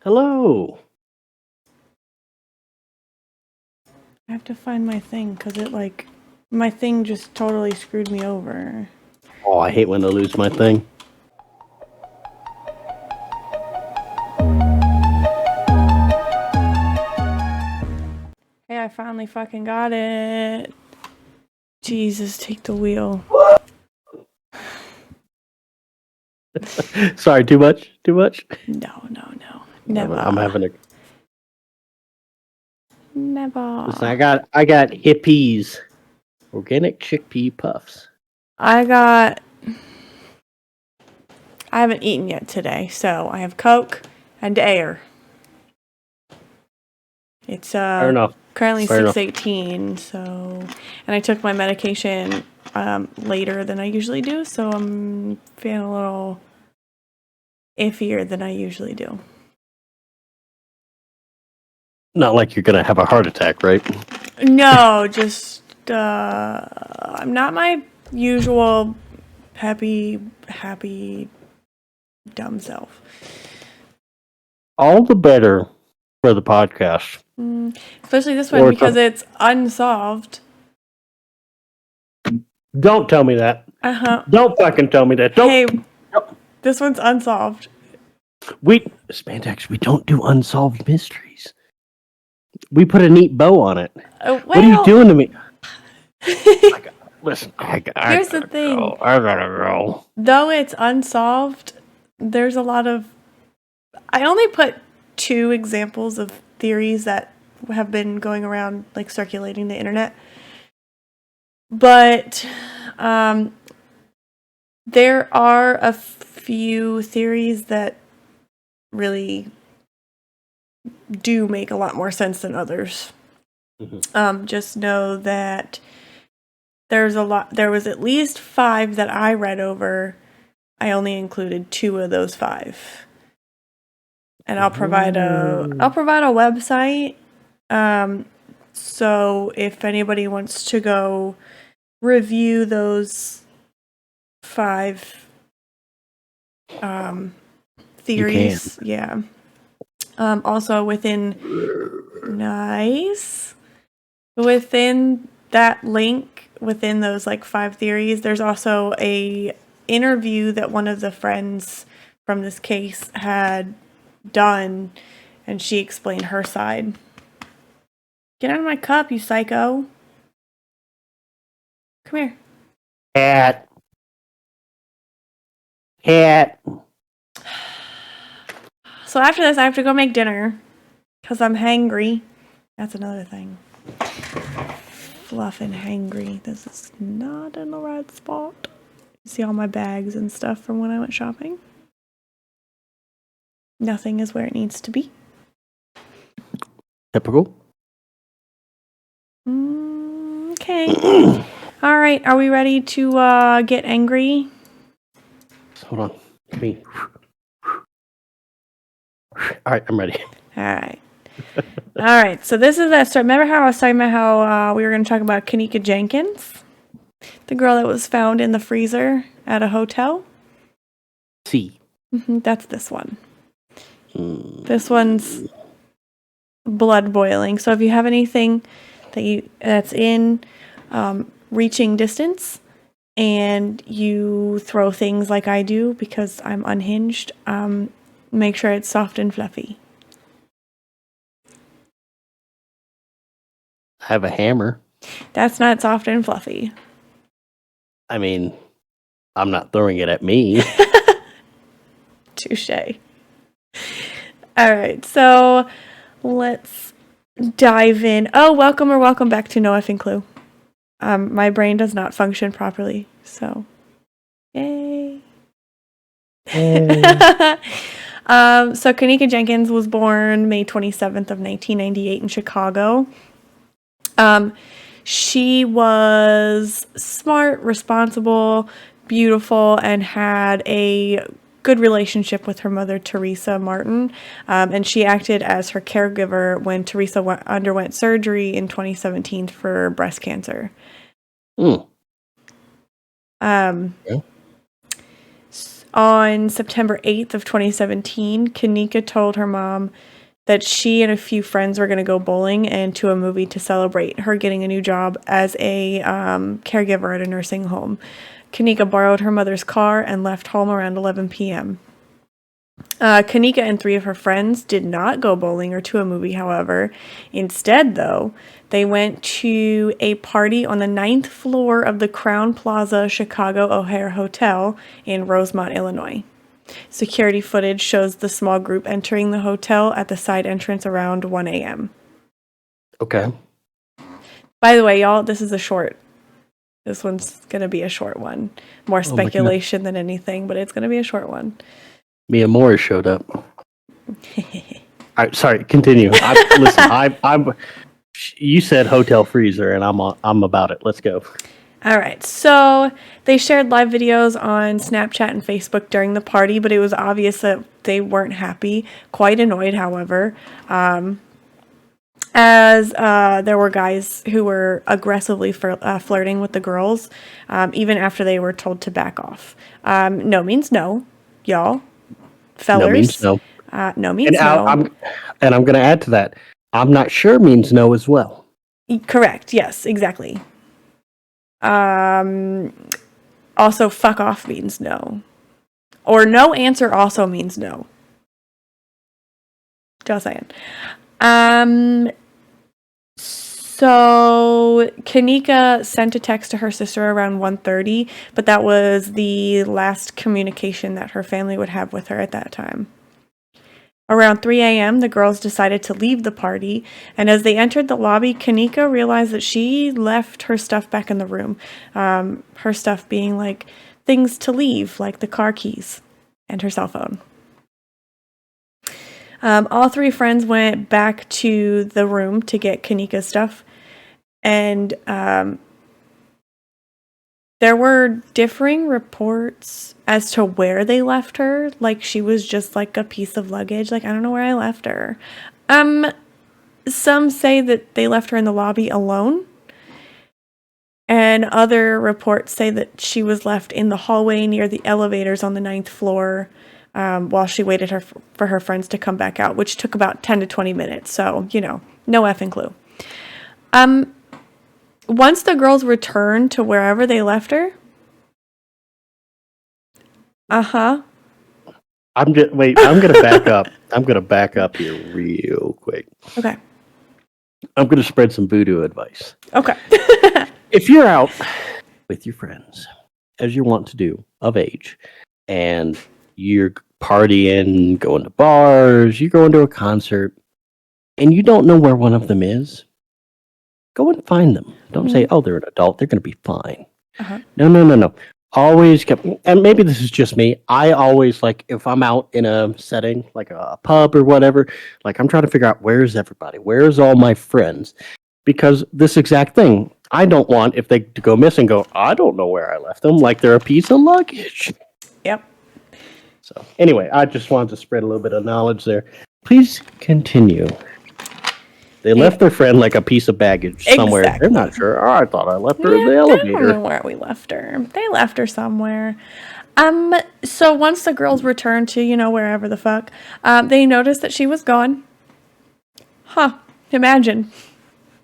Hello. I have to find my thing because my thing just totally screwed me over. Oh, I hate when I lose my thing. Hey, I finally fucking got it. Jesus, take the wheel. Sorry, too much? Too much? No. Never. I'm having a Never. listen, I got hippies. Organic chickpea puffs. I haven't eaten yet today, so I have Coke and air. It's Fair enough. currently Fair enough. 6:18, so and I took my medication later than I usually do, so I'm feeling a little iffier than I usually do. Not like you're gonna have a heart attack, right? No, just I'm not my usual happy dumb self. All the better for the podcast. Especially this one because it's unsolved. Don't tell me that. Don't fucking tell me that. Don't. Hey, this one's unsolved. Spandex, we don't do unsolved mysteries. We put a neat bow on it. What are you doing to me? Listen, here's the thing. I gotta go. Though it's unsolved, there's a lot of... I only put 2 examples of theories that have been going around, like, circulating the internet. But there are a few theories that really do make a lot more sense than others. Mm-hmm. Just know that there was at least 5 that I read over. I only included 2 of those 5. And I'll provide a website. So if anybody wants to go review those 5 theories, yeah. Also within that link, within those like 5 theories, there's also a interview that one of the friends from this case had done, and she explained her side. Get out of my cup, you psycho. Come here. Cat. So after this, I have to go make dinner because I'm hangry. That's another thing. Fluffing hangry. This is not in the right spot. You see all my bags and stuff from when I went shopping? Nothing is where it needs to be. Typical. Okay. All right. Are we ready to get angry? Hold on. Me. All right, I'm ready. All right. So this is that story. Remember how I was talking about how we were going to talk about Kenneka Jenkins? The girl that was found in the freezer at a hotel? See. That's this one. This one's blood boiling. So if you have anything that's in reaching distance and you throw things like I do because I'm unhinged, make sure it's soft and fluffy. I have a hammer. That's not soft and fluffy. I mean, I'm not throwing it at me. Touche. All right, so let's dive in. Oh, welcome back to No Effing Clue. My brain does not function properly, so yay. So Kenneka Jenkins was born May 27th of 1998 in Chicago. She was smart, responsible, beautiful, and had a good relationship with her mother, Teresa Martin. And she acted as her caregiver when Teresa underwent surgery in 2017 for breast cancer. On September 8th of 2017, Kenneka told her mom that she and a few friends were going to go bowling and to a movie to celebrate her getting a new job as a caregiver at a nursing home. Kenneka borrowed her mother's car and left home around 11 p.m. Kenneka and 3 of her friends did not go bowling or to a movie, however. Instead, though, they went to a party on the 9th floor of the Crown Plaza Chicago O'Hare Hotel in Rosemont, Illinois. Security footage shows the small group entering the hotel at the side entrance around 1 a.m. Okay. By the way, y'all, this is a short. This one's going to be a short one. More speculation than anything, but it's going to be a short one. Mia Moore showed up. Sorry, continue. Listen, you said hotel freezer, and I'm about it. Let's go. All right, so they shared live videos on Snapchat and Facebook during the party, but it was obvious that they weren't happy, quite annoyed, however, as there were guys who were aggressively flirting with the girls, even after they were told to back off. No means no, y'all. Fellers. No means no. No means no. I'm going to add to that. I'm not sure means no as well. Correct, yes, exactly. Also, fuck off means no. Or no answer also means no. Just saying. So Kenneka sent a text to her sister around 1:30, but that was the last communication that her family would have with her at that time. Around 3 a.m., the girls decided to leave the party, and as they entered the lobby, Kenneka realized that she left her stuff back in the room. Her stuff being like things to leave, like the car keys and her cell phone. All 3 friends went back to the room to get Kenneka's stuff, and there were differing reports as to where they left her. Like, she was just like a piece of luggage. Like, I don't know where I left her. Some say that they left her in the lobby alone. And other reports say that she was left in the hallway near the elevators on the 9th floor while she waited for her friends to come back out, which took about 10 to 20 minutes. So, no effing clue. Once the girls returned to wherever they left her. I'm gonna back up. I'm gonna back up here real quick. Okay. I'm gonna spread some voodoo advice. Okay. If you're out with your friends, as you want to do, of age, and you're partying, going to bars, you're going to a concert, and you don't know where one of them is, go and find them. Don't say, oh, they're an adult, they're going to be fine. Uh-huh. No. Always and maybe this is just me, I always, like, if I'm out in a setting, like a pub or whatever, like, I'm trying to figure out, where's everybody? Where's all my friends? Because this exact thing, I don't want, if they go missing, I don't know where I left them, like they're a piece of luggage. Yep. So, anyway, I just wanted to spread a little bit of knowledge there. Please continue. They left their friend like a piece of baggage somewhere. Exactly. They're not sure. Oh, I thought I left her in the elevator. I don't know where we left her. They left her somewhere. So once the girls returned to, wherever the fuck, they noticed that she was gone. Huh. Imagine.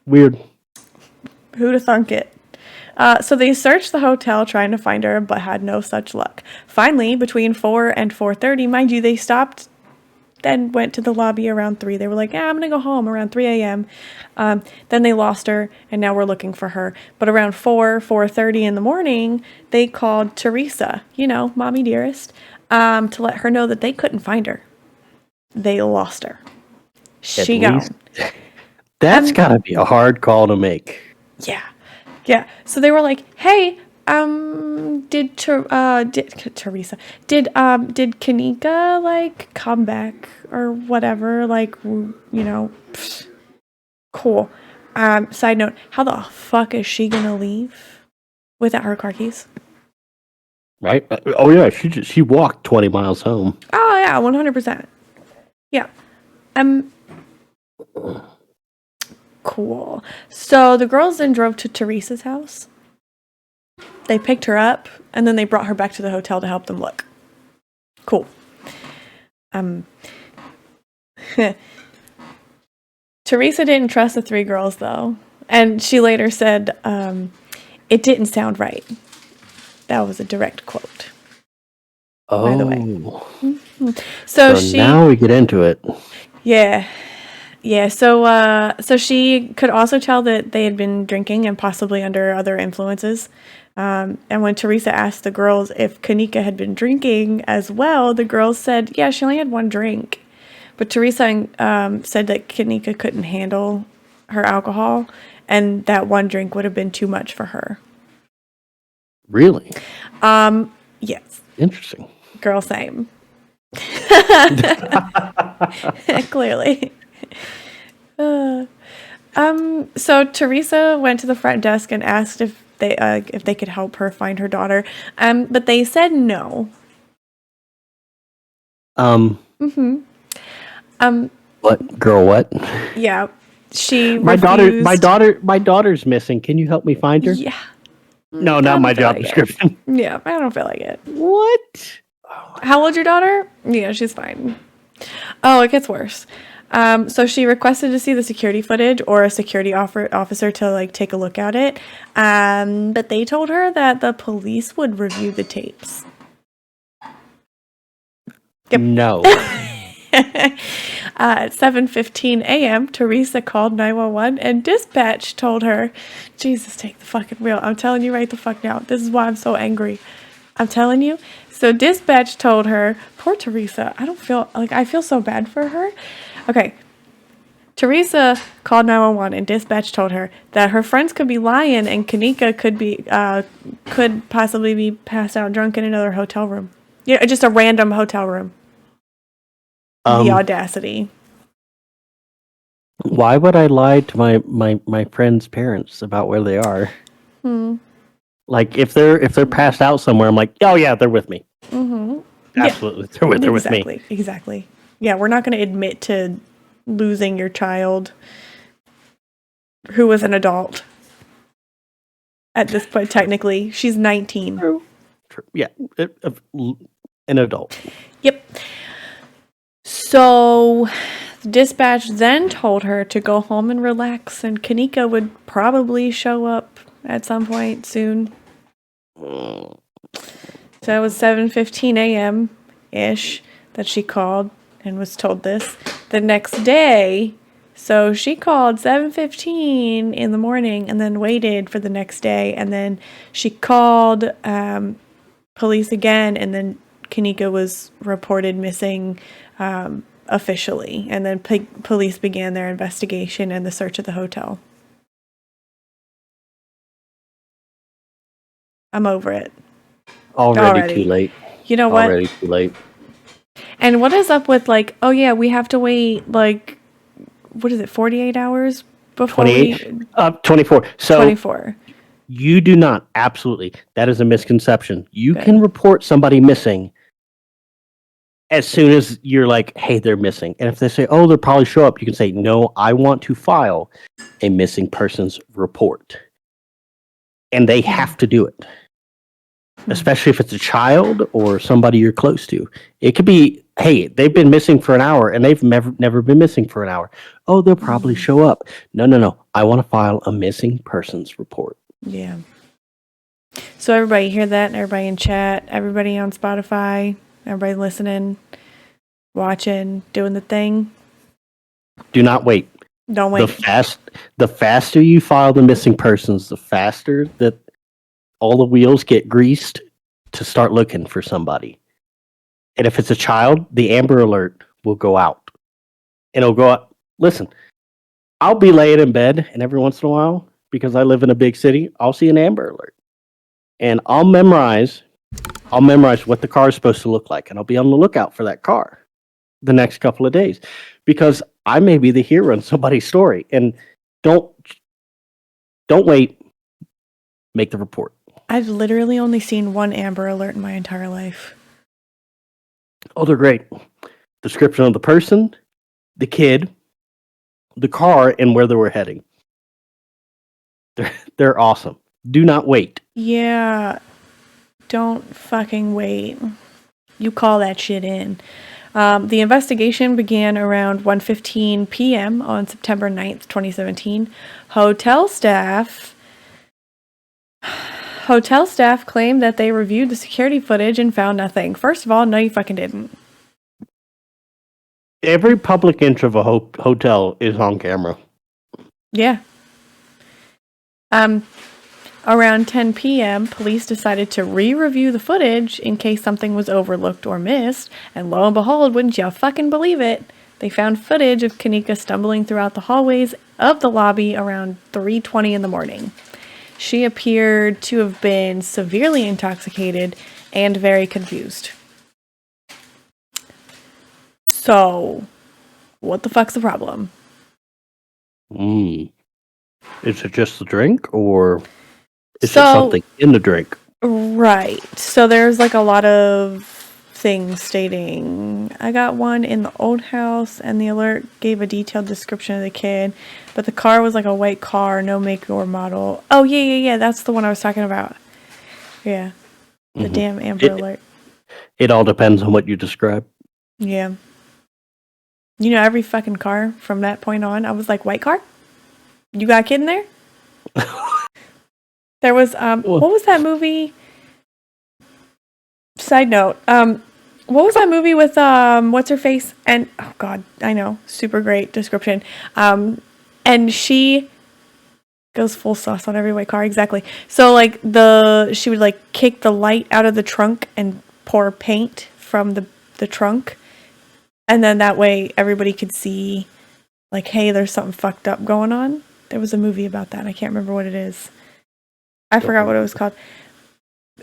Weird. Who'd have thunk it? So they searched the hotel trying to find her, but had no such luck. Finally, between 4 and 4:30, mind you, they stopped, then went to the lobby around 3. They were like, I'm going to go home around 3 a.m. Then they lost her, and now we're looking for her. But around 4:30 in the morning, they called Teresa, Mommy Dearest, to let her know that they couldn't find her. They lost her. She gone. That's got to be a hard call to make. Yeah. So they were like, hey, did Kenneka, like, come back or whatever? Like, cool. Side note, how the fuck is she gonna leave without her car keys? Right? Oh, yeah, she walked 20 miles home. Oh, yeah, 100%. Yeah. Cool. So the girls then drove to Teresa's house. They picked her up, and then they brought her back to the hotel to help them look. Cool. Teresa didn't trust the three girls, though. And she later said, it didn't sound right. That was a direct quote. By the way. So now we get into it. Yeah. Yeah, so she could also tell that they had been drinking and possibly under other influences. And when Teresa asked the girls if Kenneka had been drinking as well, the girls said, yeah, she only had one drink. But Teresa said that Kenneka couldn't handle her alcohol, and that one drink would have been too much for her. Really? Yes. Interesting. Girl, same. Clearly. So Teresa went to the front desk and asked if they could help her find her daughter. But they said no. What girl? What? Yeah. She my refused. daughter's missing. Can you help me find her? Yeah. No, not my job description. Yeah, I don't feel like it. What? How old's your daughter? Yeah, she's fine. Oh, it gets worse. So she requested to see the security footage or a security officer to like take a look at it. But they told her that the police would review the tapes. Yep. No. At 7:15 a.m., Teresa called 911 and dispatch told her, Jesus, take the fucking wheel. I'm telling you right the fuck now. This is why I'm so angry. I'm telling you. So dispatch told her, poor Teresa, I feel so bad for her. Okay. Teresa called 911 and dispatch told her that her friends could be lying and Kenneka could possibly be passed out drunk in another hotel room. Yeah, just a random hotel room. The audacity. Why would I lie to my friends' parents about where they are? Like if they're passed out somewhere, I'm like, oh yeah, they're with me. Absolutely, yeah. they're with me. Exactly. Yeah, we're not going to admit to losing your child, who was an adult at this point. Technically, she's 19. True. Yeah, an adult. Yep. So, dispatch then told her to go home and relax, and Kenneka would probably show up at some point soon. So it was 7:15 a.m. ish that she called and was told this. The next day, so she called 7:15 in the morning and then waited for the next day, and then she called police again, and then Kenneka was reported missing officially, and then police began their investigation and the search of the hotel. I'm over it. Already too late. You know what? Already too late. And what is up with like, oh yeah, we have to wait like, what is it, 48 hours before 24. So 24. You do not, absolutely. That is a misconception. You can report somebody missing as soon as you're like, hey, they're missing. And if they say, oh, they'll probably show up, you can say, no, I want to file a missing persons report. And they have to do it. Especially if it's a child or somebody you're close to. It could be, hey, they've been missing for an hour and they've never been missing for an hour. Oh, they'll probably show up. No. I want to file a missing persons report. Yeah. So everybody hear that? Everybody in chat, everybody on Spotify, everybody listening, watching, doing the thing. Do not wait. Don't wait. The faster you file the missing persons, the faster that all the wheels get greased to start looking for somebody. And if it's a child, the Amber Alert will go out. And it'll go out. Listen, I'll be laying in bed, and every once in a while, because I live in a big city, I'll see an Amber Alert. And I'll memorize what the car is supposed to look like. And I'll be on the lookout for that car the next couple of days. Because I may be the hero in somebody's story. And don't wait. Make the report. I've literally only seen one Amber Alert in my entire life. Oh, they're great. Description of the person, the kid, the car, and where they were heading. They're awesome. Do not wait. Yeah. Don't fucking wait. You call that shit in. The investigation began around 1:15 p.m. on September 9th, 2017. Hotel staff claimed that they reviewed the security footage and found nothing. First of all, no, you fucking didn't. Every public inch of a hotel is on camera. Yeah. Around 10 p.m., police decided to re-review the footage in case something was overlooked or missed, and lo and behold, wouldn't you fucking believe it, they found footage of Kenneka stumbling throughout the hallways of the lobby around 3:20 in the morning. She appeared to have been severely intoxicated and very confused. So, what the fuck's the problem? Is it just the drink, or is there something in the drink? Right. So there's like a lot of things stating, I got one in the old house, and the alert gave a detailed description of the kid, but the car was like a white car, no make or model. Oh, yeah. That's the one I was talking about. Yeah. The damn Amber Alert. It all depends on what you describe. Yeah. You know, every fucking car from that point on, I was like, white car? You got a kid in there? There was, what was that movie? Side note, what was that movie with, what's her face? And, oh god, I know, super great description. And she goes full sauce on every white car, exactly. So, like, she would, like, kick the light out of the trunk and pour paint from the trunk. And then that way everybody could see, like, hey, there's something fucked up going on. There was a movie about that. I can't remember what it is. I forgot what it was called.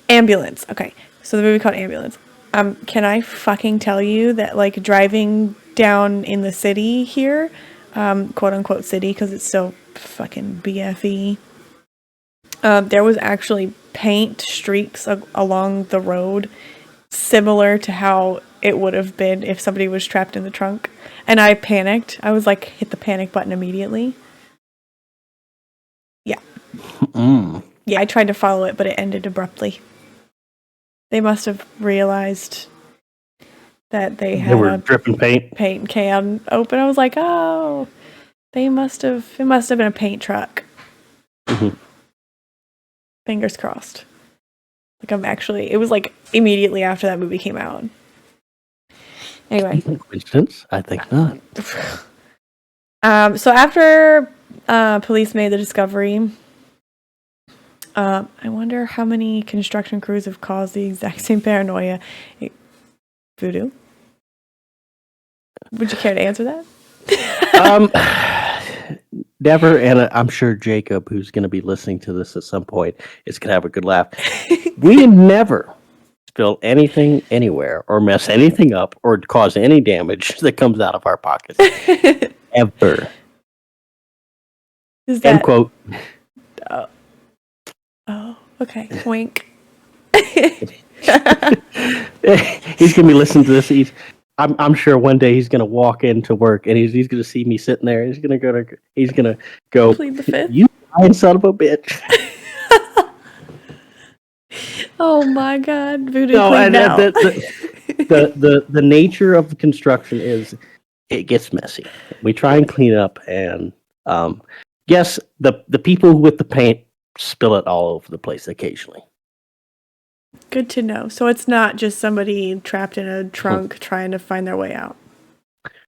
Ambulance. Okay. So the movie called Ambulance. Can I fucking tell you that, like, driving down in the city here, quote unquote city, because it's so fucking BFE, there was actually paint streaks along the road similar to how it would have been if somebody was trapped in the trunk. And I panicked. I was like, hit the panic button immediately. Yeah. Yeah, I tried to follow it, but it ended abruptly. They must have realized that they had were dripping paint can open. I was like, oh, it must have been a paint truck. Fingers crossed. Like, it was like immediately after that movie came out. Anyway. Coincidence? I think not. So after police made the discovery, I wonder how many construction crews have caused the exact same paranoia. Voodoo? Would you care to answer that? Never, and I'm sure Jacob, who's going to be listening to this at some point, is going to have a good laugh. We never spill anything anywhere, or mess anything up, or cause any damage that comes out of our pockets. Ever. Is that... End quote. Oh, okay. Wink. He's gonna be listening to this. I'm sure one day he's gonna walk into work and he's gonna see me sitting there. He's gonna go. Plead the fifth. You lying son of a bitch. Oh my god, voodoo. No, and the nature of the construction is it gets messy. We try and clean it up, and yes, the people with the paint spill it all over the place occasionally. Good to know. So it's not just somebody trapped in a trunk trying to find their way out.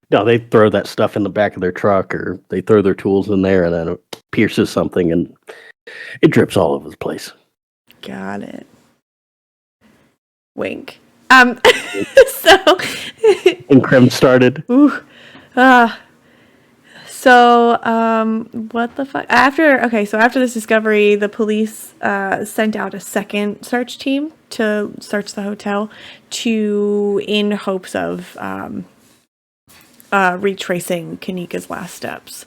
No, they throw that stuff in the back of their truck, or they throw their tools in there, and then it pierces something, and it drips all over the place. Got it. Wink. So... and Krem started. Ooh. So, what the fuck? After this discovery, the police sent out a second search team to search the hotel in hopes of retracing Kenneka's last steps.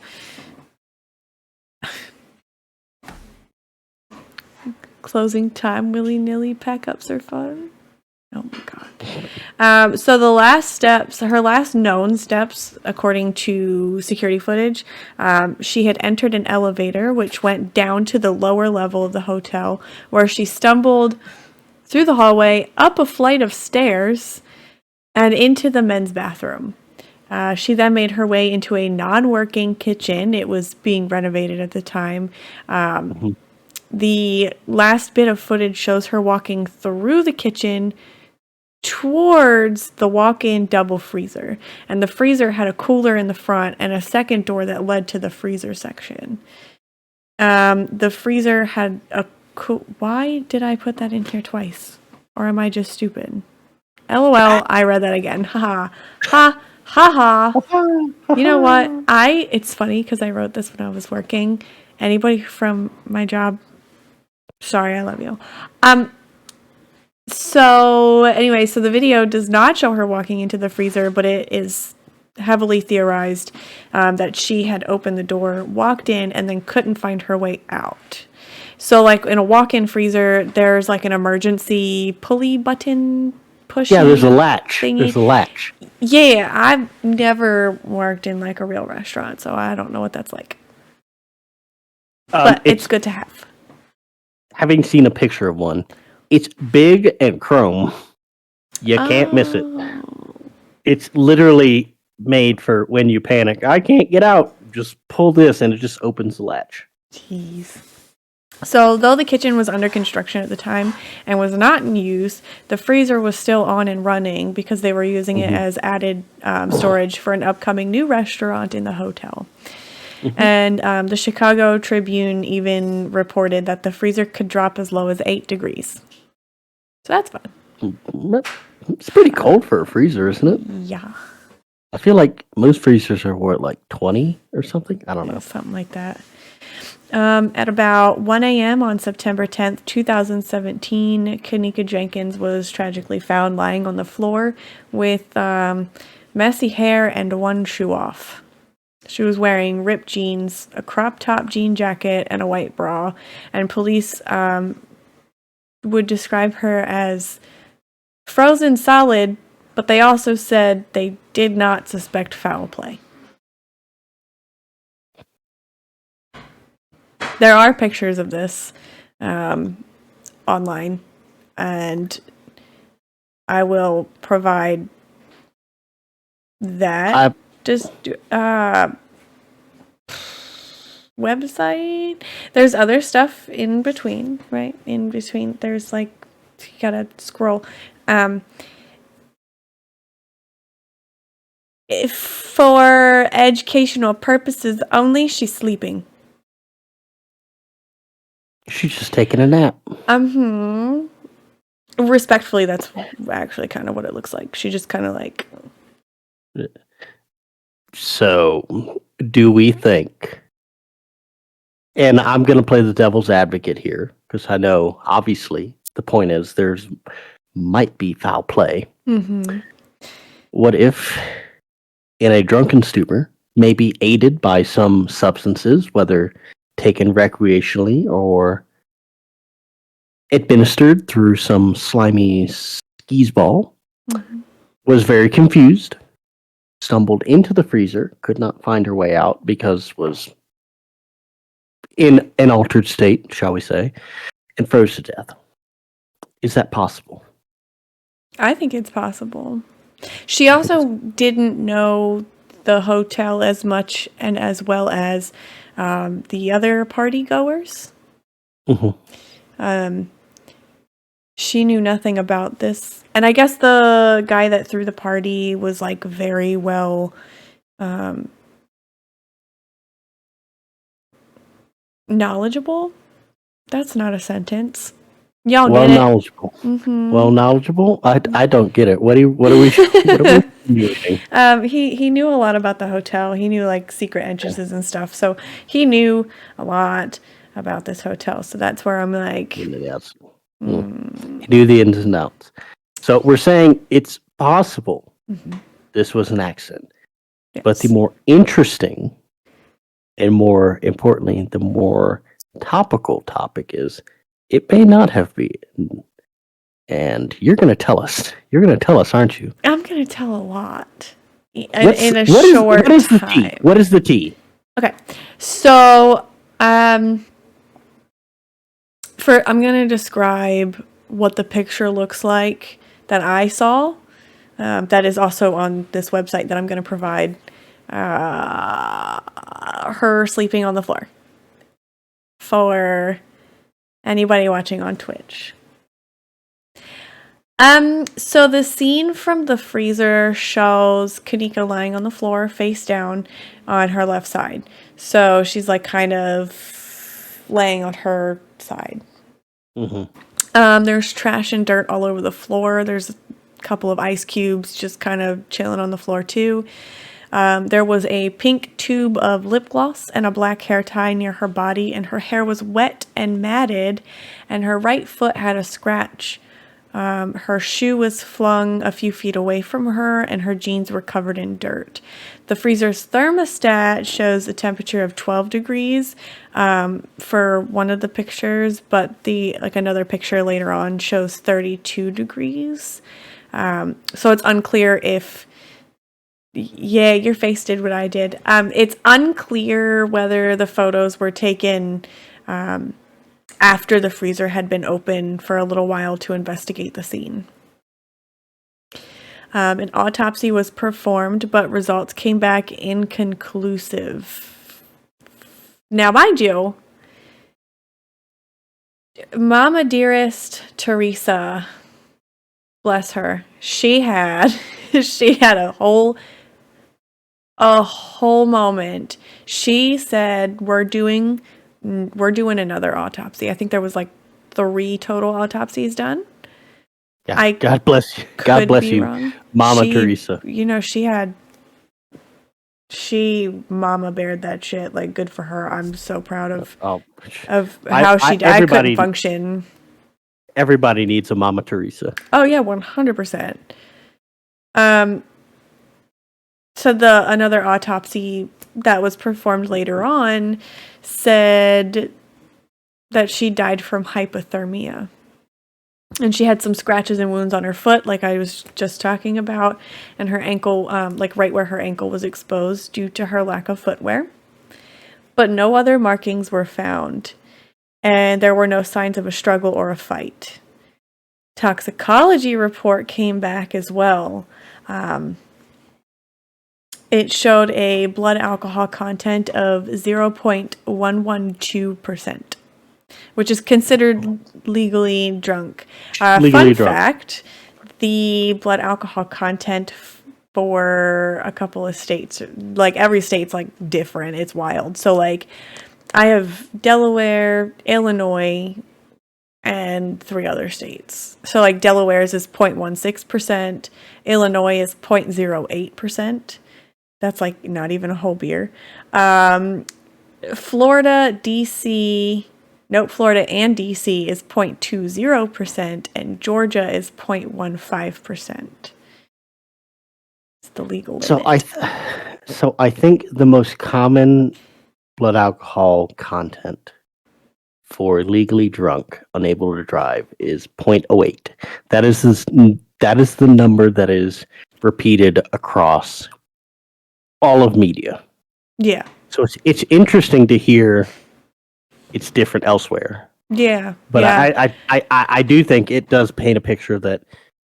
Closing time, willy-nilly pack-ups are fun. Oh my god. So her last known steps, according to security footage, she had entered an elevator which went down to the lower level of the hotel, where she stumbled through the hallway, up a flight of stairs, and into the men's bathroom. She then made her way into a non-working kitchen. It was being renovated at the time. Mhm. The last bit of footage shows her walking through the kitchen towards the walk-in double freezer. And the freezer had a cooler in the front and a second door that led to the freezer section. The freezer had a why did I put that in here twice? Or am I just stupid? LOL, I read that again. Haha. Ha ha ha. You know what? It's funny because I wrote this when I was working. Anybody from my job, sorry, I love you. So anyway, so the video does not show her walking into the freezer, but it is heavily theorized that she had opened the door, walked in, and then couldn't find her way out. So like in a walk-in freezer, there's like an emergency pulley button push. Yeah, there's a latch. Thingy. There's a latch. Yeah, I've never worked in like a real restaurant, so I don't know what that's like. But it's good to have. Having seen a picture of one, it's big and chrome. You can't miss it. It's literally made for when you panic. I can't get out. Just pull this and it just opens the latch. Jeez. So, though the kitchen was under construction at the time and was not in use, the freezer was still on and running because they were using it as added storage for an upcoming new restaurant in the hotel. And the Chicago Tribune even reported that the freezer could drop as low as 8 degrees. So that's fun. It's pretty cold for a freezer, isn't it? Yeah. I feel like most freezers are what, like 20 or something? I don't know. Something like that. At about 1 a.m. on September 10th, 2017, Kenneka Jenkins was tragically found lying on the floor with messy hair and one shoe off. She was wearing ripped jeans, a crop top jean jacket, and a white bra. And police would describe her as frozen solid, but they also said they did not suspect foul play. There are pictures of this online, and I will provide that. Website. There's other stuff in between, right? In between, there's like, you gotta scroll. If for educational purposes only, she's sleeping. She's just taking a nap. Respectfully, that's actually kind of what it looks like. She just kind of like. So, do we think? And I'm going to play the devil's advocate here because I know, obviously, the point is there's might be foul play. What if, in a drunken stupor, maybe aided by some substances, whether taken recreationally or administered through some slimy skis ball, was very confused, stumbled into the freezer, could not find her way out because was in an altered state, shall we say, and froze to death. Is that possible? I think it's possible. She also didn't know the hotel as much and as well as the other party goers. She knew nothing about this. And I guess the guy that threw the party was like very well knowledgeable. That's not a sentence. Y'all well get it. Knowledgeable. Well knowledgeable. I don't get it. What are we doing? He knew a lot about the hotel. He knew like secret entrances and stuff. So he knew a lot about this hotel. So that's where I'm like, He knew the ins and outs. So we're saying it's possible this was an accident. yes. But the more interesting and more importantly, the more topical topic is it may not have been. And you're going to tell us. You're going to tell us, aren't you? I'm going to tell a lot in a What short is the time. tea? What is the tea? Okay. So, I'm going to describe what the picture looks like that I saw. that is also on this website that I'm going to provide. Her sleeping on the floor for anybody watching on Twitch. So the scene from the freezer shows Kenneka lying on the floor face down on her left side. So she's like kind of laying on her side. There's trash and dirt all over the floor. There's a couple of ice cubes just kind of chilling on the floor too. There was a pink tube of lip gloss and a black hair tie near her body, and her hair was wet and matted, and her right foot had a scratch. Her shoe was flung a few feet away from her, and her jeans were covered in dirt. The freezer's thermostat shows a temperature of 12 degrees for one of the pictures, but another picture later on shows 32 degrees. So it's unclear if... Yeah, your face did what I did. It's unclear whether the photos were taken... after the freezer had been open for a little while to investigate the scene. An autopsy was performed, but results came back inconclusive. Now, mind you, Mama Dearest Teresa, bless her, she had a whole moment. She said, we're doing another autopsy. I think there was like 3 total autopsies done. Yeah, God bless you. God bless you, wrong. Mama Teresa. You know, she mama bared that shit. Like, good for her. I'm so proud of how she died. I couldn't function. Everybody needs a Mama Teresa. Oh yeah, 100%. So another autopsy that was performed later on said that she died from hypothermia. And she had some scratches and wounds on her foot, like I was just talking about, and her ankle, like right where her ankle was exposed due to her lack of footwear. But no other markings were found, and there were no signs of a struggle or a fight. Toxicology report came back as well. It showed a blood alcohol content of 0.112%, which is considered legally drunk. Fun fact, the blood alcohol content for a couple of states, like every state's like different. It's wild. So like I have Delaware, Illinois, and 3 other states. So like Delaware's is 0.16%, Illinois is 0.08%. That's like not even a whole beer. Florida and DC is 0.20%, and Georgia is 0.15%. It's the legal limit. So I think the most common blood alcohol content for legally drunk, unable to drive, is 0.08. That is the number that is repeated across all of media. Yeah. So it's interesting to hear it's different elsewhere. Yeah. But yeah. I do think it does paint a picture that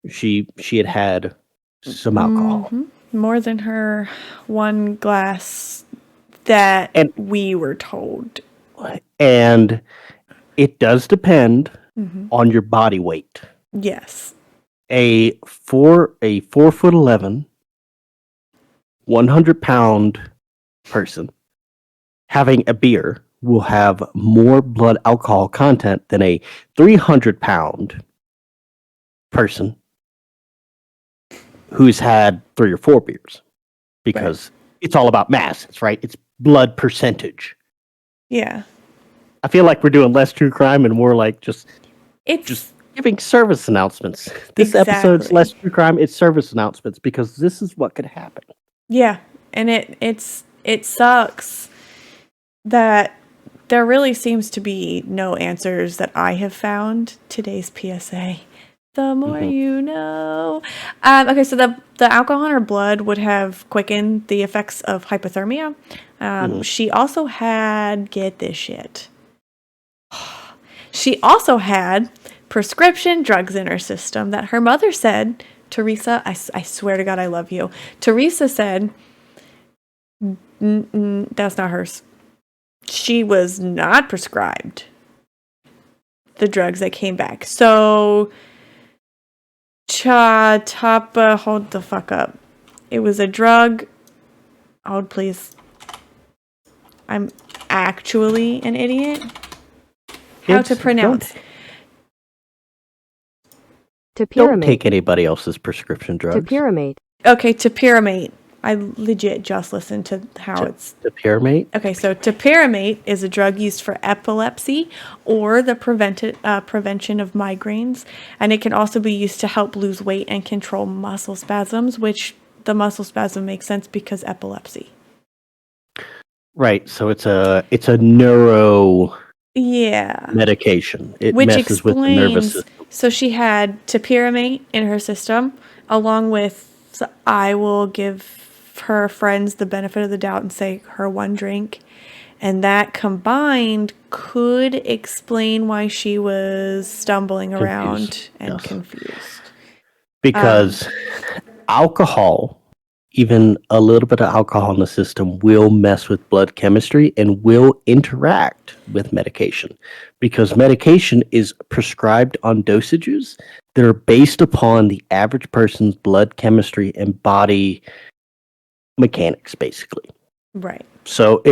she had some alcohol. Mm-hmm. More than her one glass that we were told. And it does depend on your body weight. Yes. A 4'11", 100-pound person having a beer will have more blood alcohol content than a 300-pound person who's had 3 or 4 beers, because it's all about mass. It's right. It's blood percentage. Yeah. I feel like we're doing less true crime and more like just giving service announcements. This episode's less true crime. It's service announcements, because this is what could happen. Yeah, and it sucks that there really seems to be no answers that I have found. Today's PSA: the more you know. Okay, so the alcohol in her blood would have quickened the effects of hypothermia. She also had, get this shit, she also had prescription drugs in her system that her mother said Teresa, I swear to God, I love you. Teresa said, that's not hers. She was not prescribed the drugs that came back. So, Tapa, hold the fuck up. It was a drug. Hold, please. I'm actually an idiot. How to pronounce? Don't take anybody else's prescription drugs. Topiramate. Okay, topiramate. I legit just listened to how it's... Topiramate? Okay, so topiramate is a drug used for epilepsy or the prevention of migraines. And it can also be used to help lose weight and control muscle spasms, which the muscle spasm makes sense because epilepsy. Right, so it's a neuro medication. It which messes with the nervous system. So she had topiramate in her system, along with, I will give her friends the benefit of the doubt and say her one drink. And that combined could explain why she was stumbling around and confused. Because alcohol, even a little bit of alcohol in the system, will mess with blood chemistry and will interact with medication. Because medication is prescribed on dosages that are based upon the average person's blood chemistry and body mechanics, basically. Right. So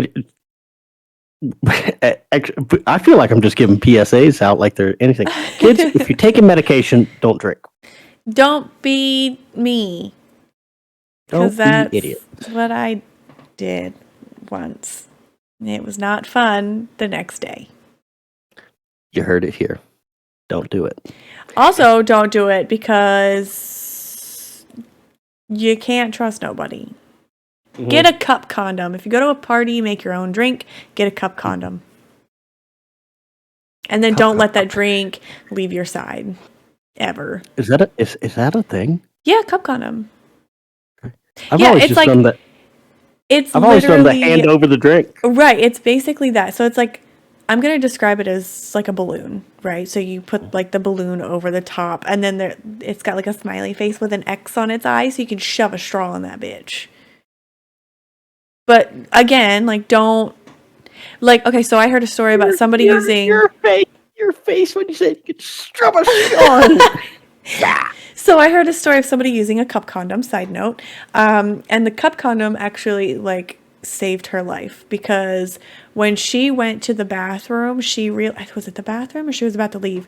I feel like I'm just giving PSAs out like they're anything. Kids, if you're taking medication, don't drink. Don't be me. Don't that's be idiot. What I did once. It was not fun the next day. You heard it here. Don't do it. Also, don't do it because you can't trust nobody. Mm-hmm. Get a cup condom. If you go to a party, make your own drink, get a cup condom. And then don't let that drink leave your side. Ever. Is that a thing? Yeah, cup condom. I've always just done that. I've always done the hand over the drink. Right. It's basically that. So it's like, I'm going to describe it as like a balloon, right? So you put like the balloon over the top and then it's got like a smiley face with an X on its eye. So you can shove a straw in that bitch. But again, like don't, like, okay, so I heard a story about somebody using... Your face when you said you could shove a straw in. So I heard a story of somebody using a cup condom, side note, and the cup condom actually like saved her life because when she went to the bathroom, she realized, was it the bathroom or she was about to leave?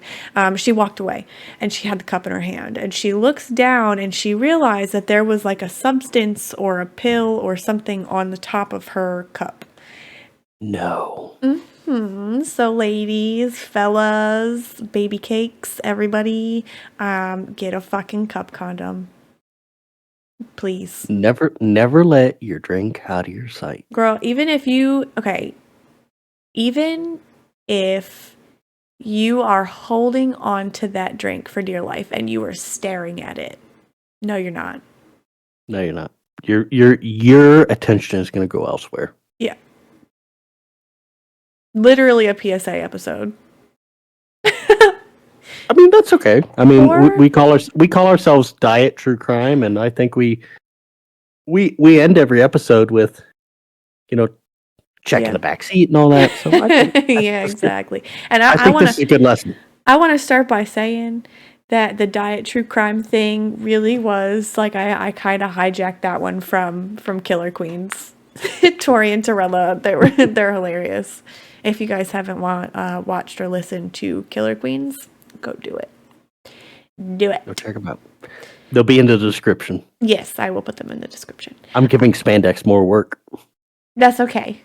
She walked away and she had the cup in her hand and she looks down and she realized that there was like a substance or a pill or something on the top of her cup. No. So ladies, fellas, baby cakes, everybody, get a fucking cup condom. Please. Never let your drink out of your sight. Girl, even if you are holding on to that drink for dear life and you are staring at it. No, you're not. No, you're not. Your attention is going to go elsewhere. Yeah. Literally a PSA episode. I mean, that's okay. I mean, we call ourselves Diet True Crime, and I think we end every episode with, checking the back seat and all that. So exactly. And I think this is a good lesson. I want to start by saying that the Diet True Crime thing really was like I kind of hijacked that one from Killer Queens. Tori and Torella, they're hilarious. If you guys haven't watched or listened to Killer Queens, go do it. Do it. Go check them out. They'll be in the description. Yes, I will put them in the description. I'm giving Spandex more work. That's okay.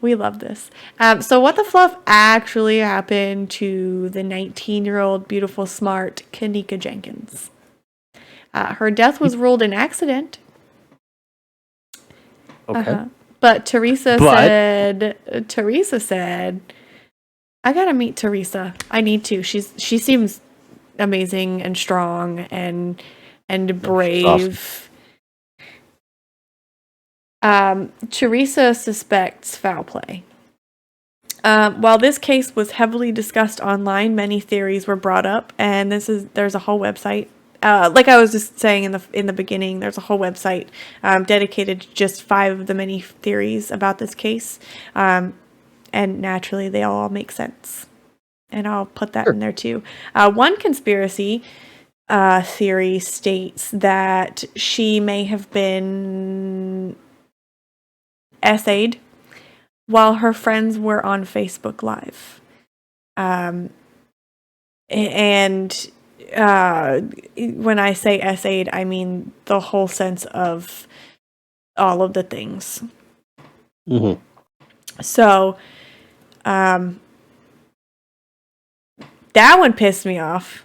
We love this. So what the fluff actually happened to the 19-year-old beautiful, smart Kenneka Jenkins? Her death was ruled an accident. Okay. But Teresa said, I gotta meet Teresa. I need to. She seems amazing and strong and brave. Awesome. Teresa suspects foul play. While this case was heavily discussed online, many theories were brought up, and there's a whole website like I was just saying in the beginning, there's a whole website dedicated to just 5 of the many theories about this case, and naturally they all make sense. And I'll put that in there too. One conspiracy theory states that she may have been essayed while her friends were on Facebook Live. And when I say essayed, I mean the whole sense of all of the things. Mm-hmm. So, that one pissed me off.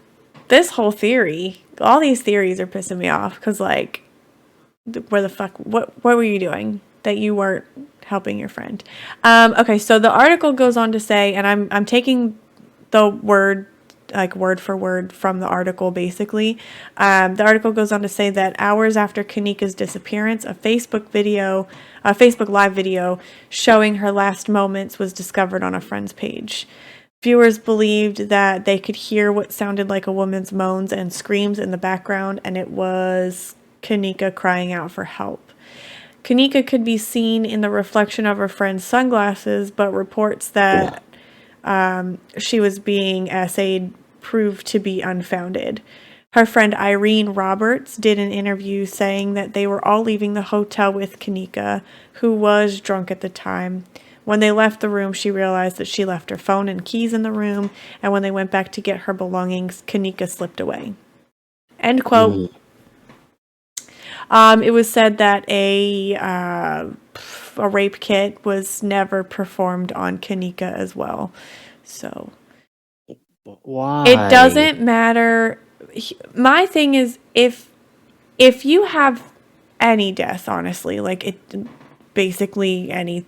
This whole theory, all these theories are pissing me off because, like, where the fuck, what were you doing that you weren't helping your friend? Okay, so the article goes on to say, and I'm taking the word for word from the article, basically. The article goes on to say that hours after Kenneka's disappearance, a Facebook Live video showing her last moments was discovered on a friend's page. Viewers believed that they could hear what sounded like a woman's moans and screams in the background, and it was Kenneka crying out for help. Kenneka could be seen in the reflection of her friend's sunglasses, but reports that she was being essayed proved to be unfounded. Her friend Irene Roberts did an interview saying that they were all leaving the hotel with Kenneka, who was drunk at the time. When they left the room, she realized that she left her phone and keys in the room, and when they went back to get her belongings, Kenneka slipped away. End quote. It was said that a rape kit was never performed on Kenneka as well. So why? It doesn't matter. My thing is, if you have any death, honestly, like it, basically any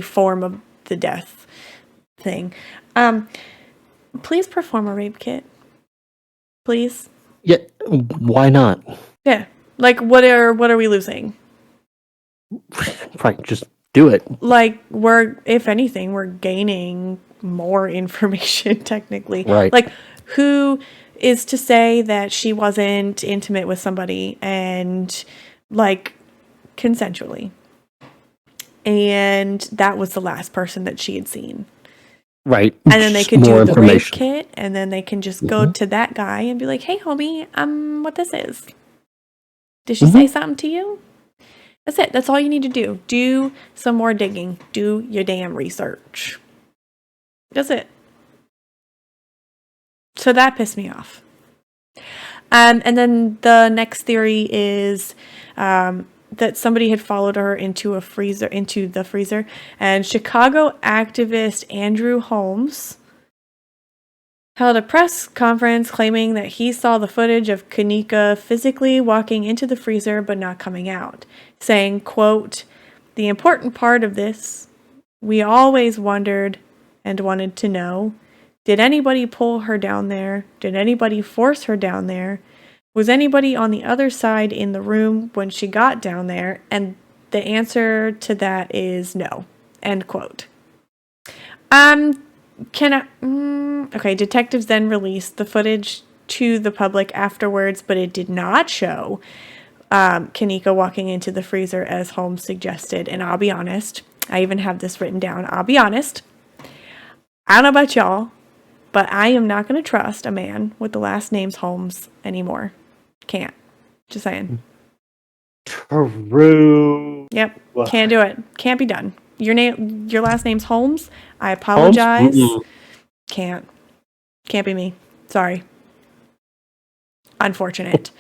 form of the death thing, please perform a rape kit. Please. Yeah, why not? Yeah. Like, what are we losing? Right, just do it. Like, if anything, we're gaining more information, technically. Right. Like, who is to say that she wasn't intimate with somebody and, like, consensually? And that was the last person that she had seen. Right. And then they could do the rape kit, and then they can just go to that guy and be like, hey, homie, what this is. Did she say something to you? That's it. That's all you need to do. Do some more digging. Do your damn research. That's it. So that pissed me off. And then the next theory is that somebody had followed her into the freezer. And Chicago activist Andrew Holmes held a press conference claiming that he saw the footage of Kenneka physically walking into the freezer but not coming out, saying, quote, "The important part of this, we always wondered and wanted to know, did anybody pull her down there? Did anybody force her down there? Was anybody on the other side in the room when she got down there?" And the answer to that is no. End quote. Okay, detectives then released the footage to the public afterwards, but it did not show Kenneka walking into the freezer as Holmes suggested. And I'll be honest, I even have this written down. I'll be honest. I don't know about y'all, but I am not going to trust a man with the last name's Holmes anymore. Can't. Just saying. True. Yep. Can't do it. Can't be done. Your last name's Holmes. I apologize. Can't be me. Sorry. Unfortunate.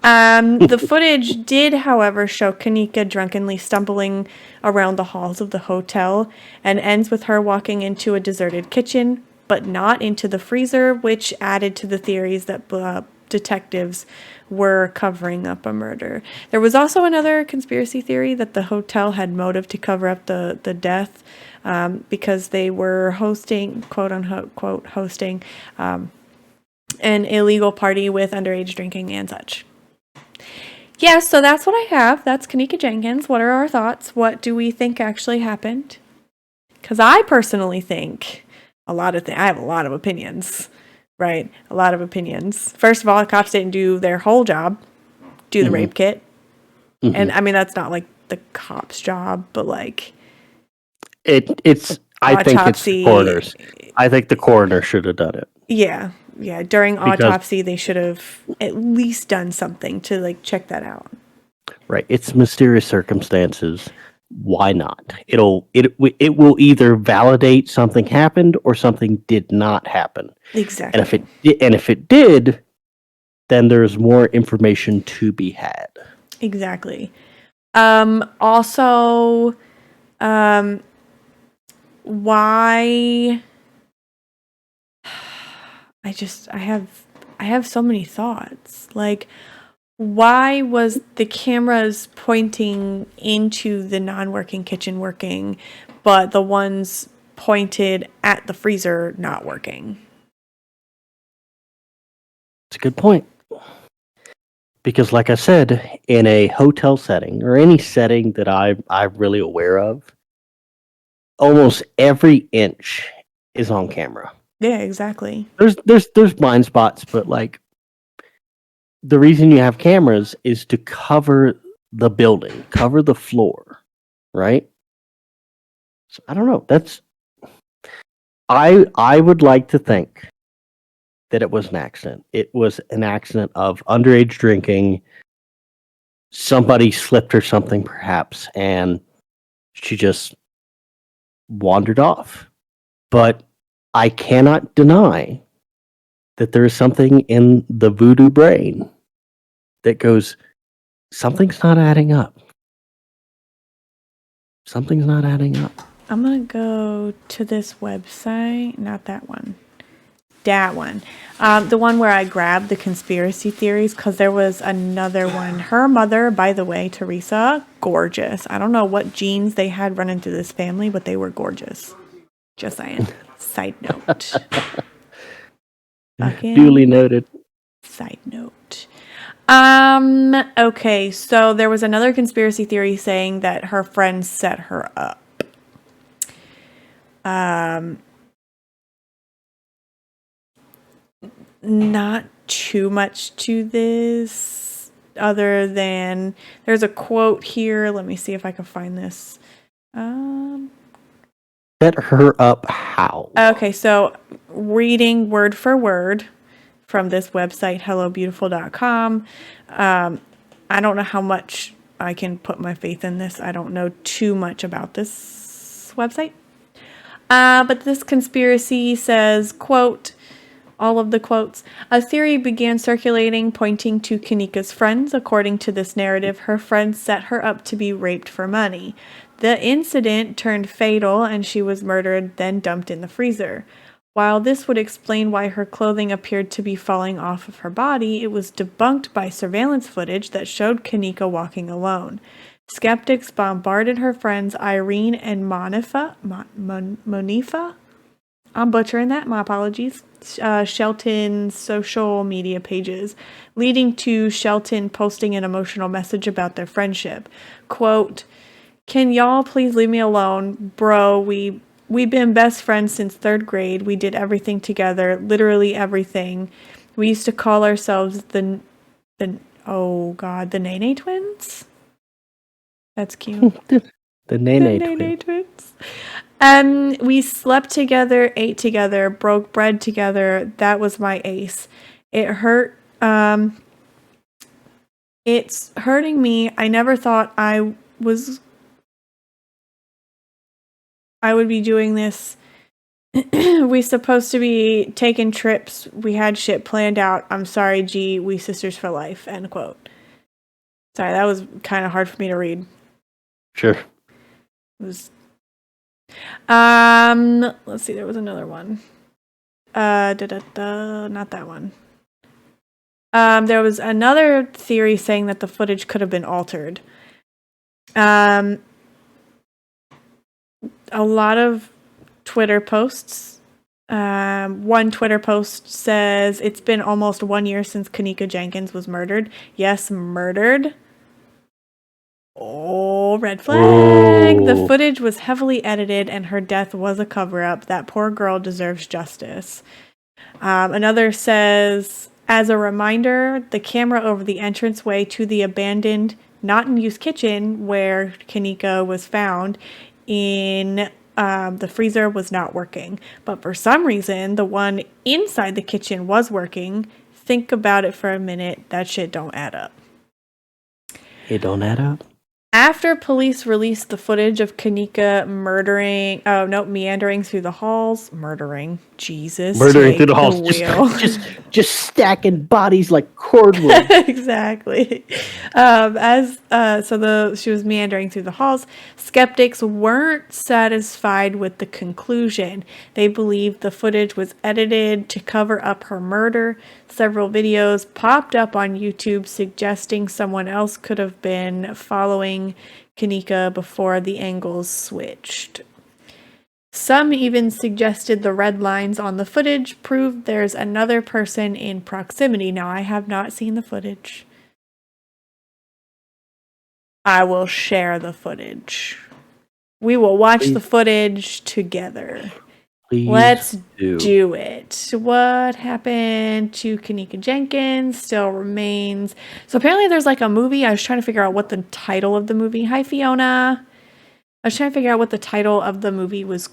The footage did, however, show Kenneka drunkenly stumbling around the halls of the hotel and ends with her walking into a deserted kitchen, but not into the freezer, which added to the theories that detectives were covering up a murder. There was also another conspiracy theory that the hotel had motive to cover up the death because they were hosting, quote unquote, hosting an illegal party with underage drinking and such. Yeah, so that's what I have. That's Kenneka Jenkins. What are our thoughts? What do we think actually happened? Because I personally think I have a lot of opinions Right. A lot of opinions. First of all, the cops didn't do their whole job, do the rape kit. And I mean, that's not like the cop's job, but like it's. I think it's the autopsy. coroner's. I think the coroner should have done it. Yeah. During Because- autopsy, they should have at least done something to like check that out. Right. It's mysterious circumstances. Why not? It will either validate something happened or something did not happen. Exactly. And if it did, then there's more information to be had. Exactly. Also, why I have so many thoughts. Like, why was the cameras pointing into the non-working kitchen working, but the ones pointed at the freezer not working? It's a good point. Because like I said, in a hotel setting or any setting that I'm really aware of, almost every inch is on camera. Yeah, exactly. There's blind spots, but like the reason you have cameras is to cover the building, cover the floor, right? So I don't know. I would like to think that it was an accident. It was an accident of underage drinking. Somebody slipped her something, perhaps, and she just wandered off. But I cannot deny that there is something in the voodoo brain that goes, something's not adding up. Something's not adding up. I'm going to go to this website, not that one. That one. The one where I grabbed the conspiracy theories, because there was another one. Her mother, by the way, Teresa, gorgeous. I don't know what genes they had running through this family, but they were gorgeous. Just saying. Side note. Duly noted. Side note. Okay, so there was another conspiracy theory saying that her friend set her up. Not too much to this other than there's a quote here. Let me see if I can find this. Set her up how? Okay, so reading word for word from this website, hellobeautiful.com. I don't know how much I can put my faith in this. I don't know too much about this website. But this conspiracy says, quote, all of the quotes, a theory began circulating pointing to Kenneka's friends. According to this narrative, her friends set her up to be raped for money. The incident turned fatal and she was murdered, then dumped in the freezer. While this would explain why her clothing appeared to be falling off of her body, it was debunked by surveillance footage that showed Kenneka walking alone. Skeptics bombarded her friends Irene and Monifa. I'm butchering that, my apologies. Shelton's social media pages, leading to Shelton posting an emotional message about their friendship. Quote, can y'all please leave me alone? Bro, we've been best friends since 3rd grade. We did everything together, literally everything. We used to call ourselves the Nene twins? That's cute. The Nene twins. We slept together, ate together, broke bread together. That was my ace. It hurt. It's hurting me. I never thought I would be doing this. We supposed to be taking trips. We had shit planned out. I'm sorry, G. We sisters for life. End quote. Sorry, that was kind of hard for me to read. Sure. It was. Let's see. There was another one. Not that one. There was another theory saying that the footage could have been altered. A lot of Twitter posts. One Twitter post says it's been almost 1 year since Kenneka Jenkins was murdered. Yes, murdered. Oh, red flag. Whoa. The footage was heavily edited and her death was a cover-up. That poor girl deserves justice. Another says, as a reminder, the camera over the entranceway to the abandoned, not in use kitchen where Kenneka was found in the freezer was not working. But for some reason, the one inside the kitchen was working. Think about it for a minute. That shit don't add up. It don't add up. After police released the footage of Kenneka meandering through the halls, murdering through the halls, just stacking bodies like cordwood. Exactly. She was meandering through the halls. Skeptics weren't satisfied with the conclusion. They believed the footage was edited to cover up her murder. Several videos popped up on YouTube suggesting someone else could have been following Kenneka before the angles switched. Some even suggested the red lines on the footage proved there's another person in proximity. Now, I have not seen the footage. I will share the footage. We will watch the footage together. Let's do it. What happened to Kenneka Jenkins still remains. So apparently there's like a movie. I was trying to figure out what the title of the movie. Hi, Fiona. I was trying to figure out what the title of the movie was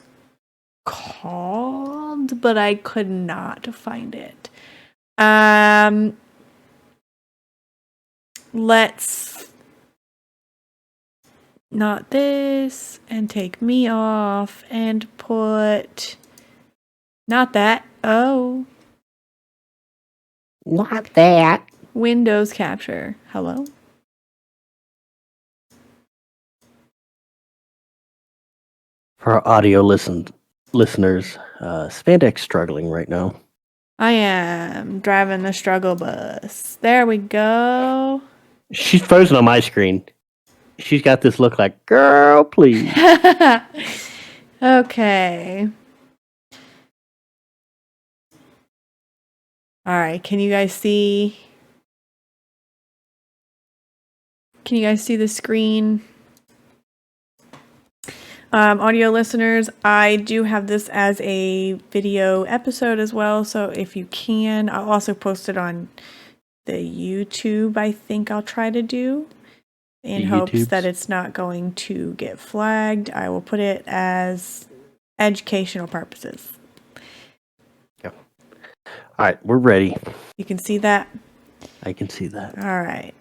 called, but I could not find it. Let's not this and take me off and put not that. Oh. Not that. Windows capture. Hello? For our audio listeners, Spandek's struggling right now. I am driving the struggle bus. There we go. She's frozen on my screen. She's got this look like, girl, please. Okay. All right. Can you guys see? Can you guys see the screen? Audio listeners, I do have this as a video episode as well. So if you can, I'll also post it on the YouTube. I think I'll try to do in hopes that it's not going to get flagged. I will put it as educational purposes. Yep. All right, we're ready. You can see that? I can see that. All right.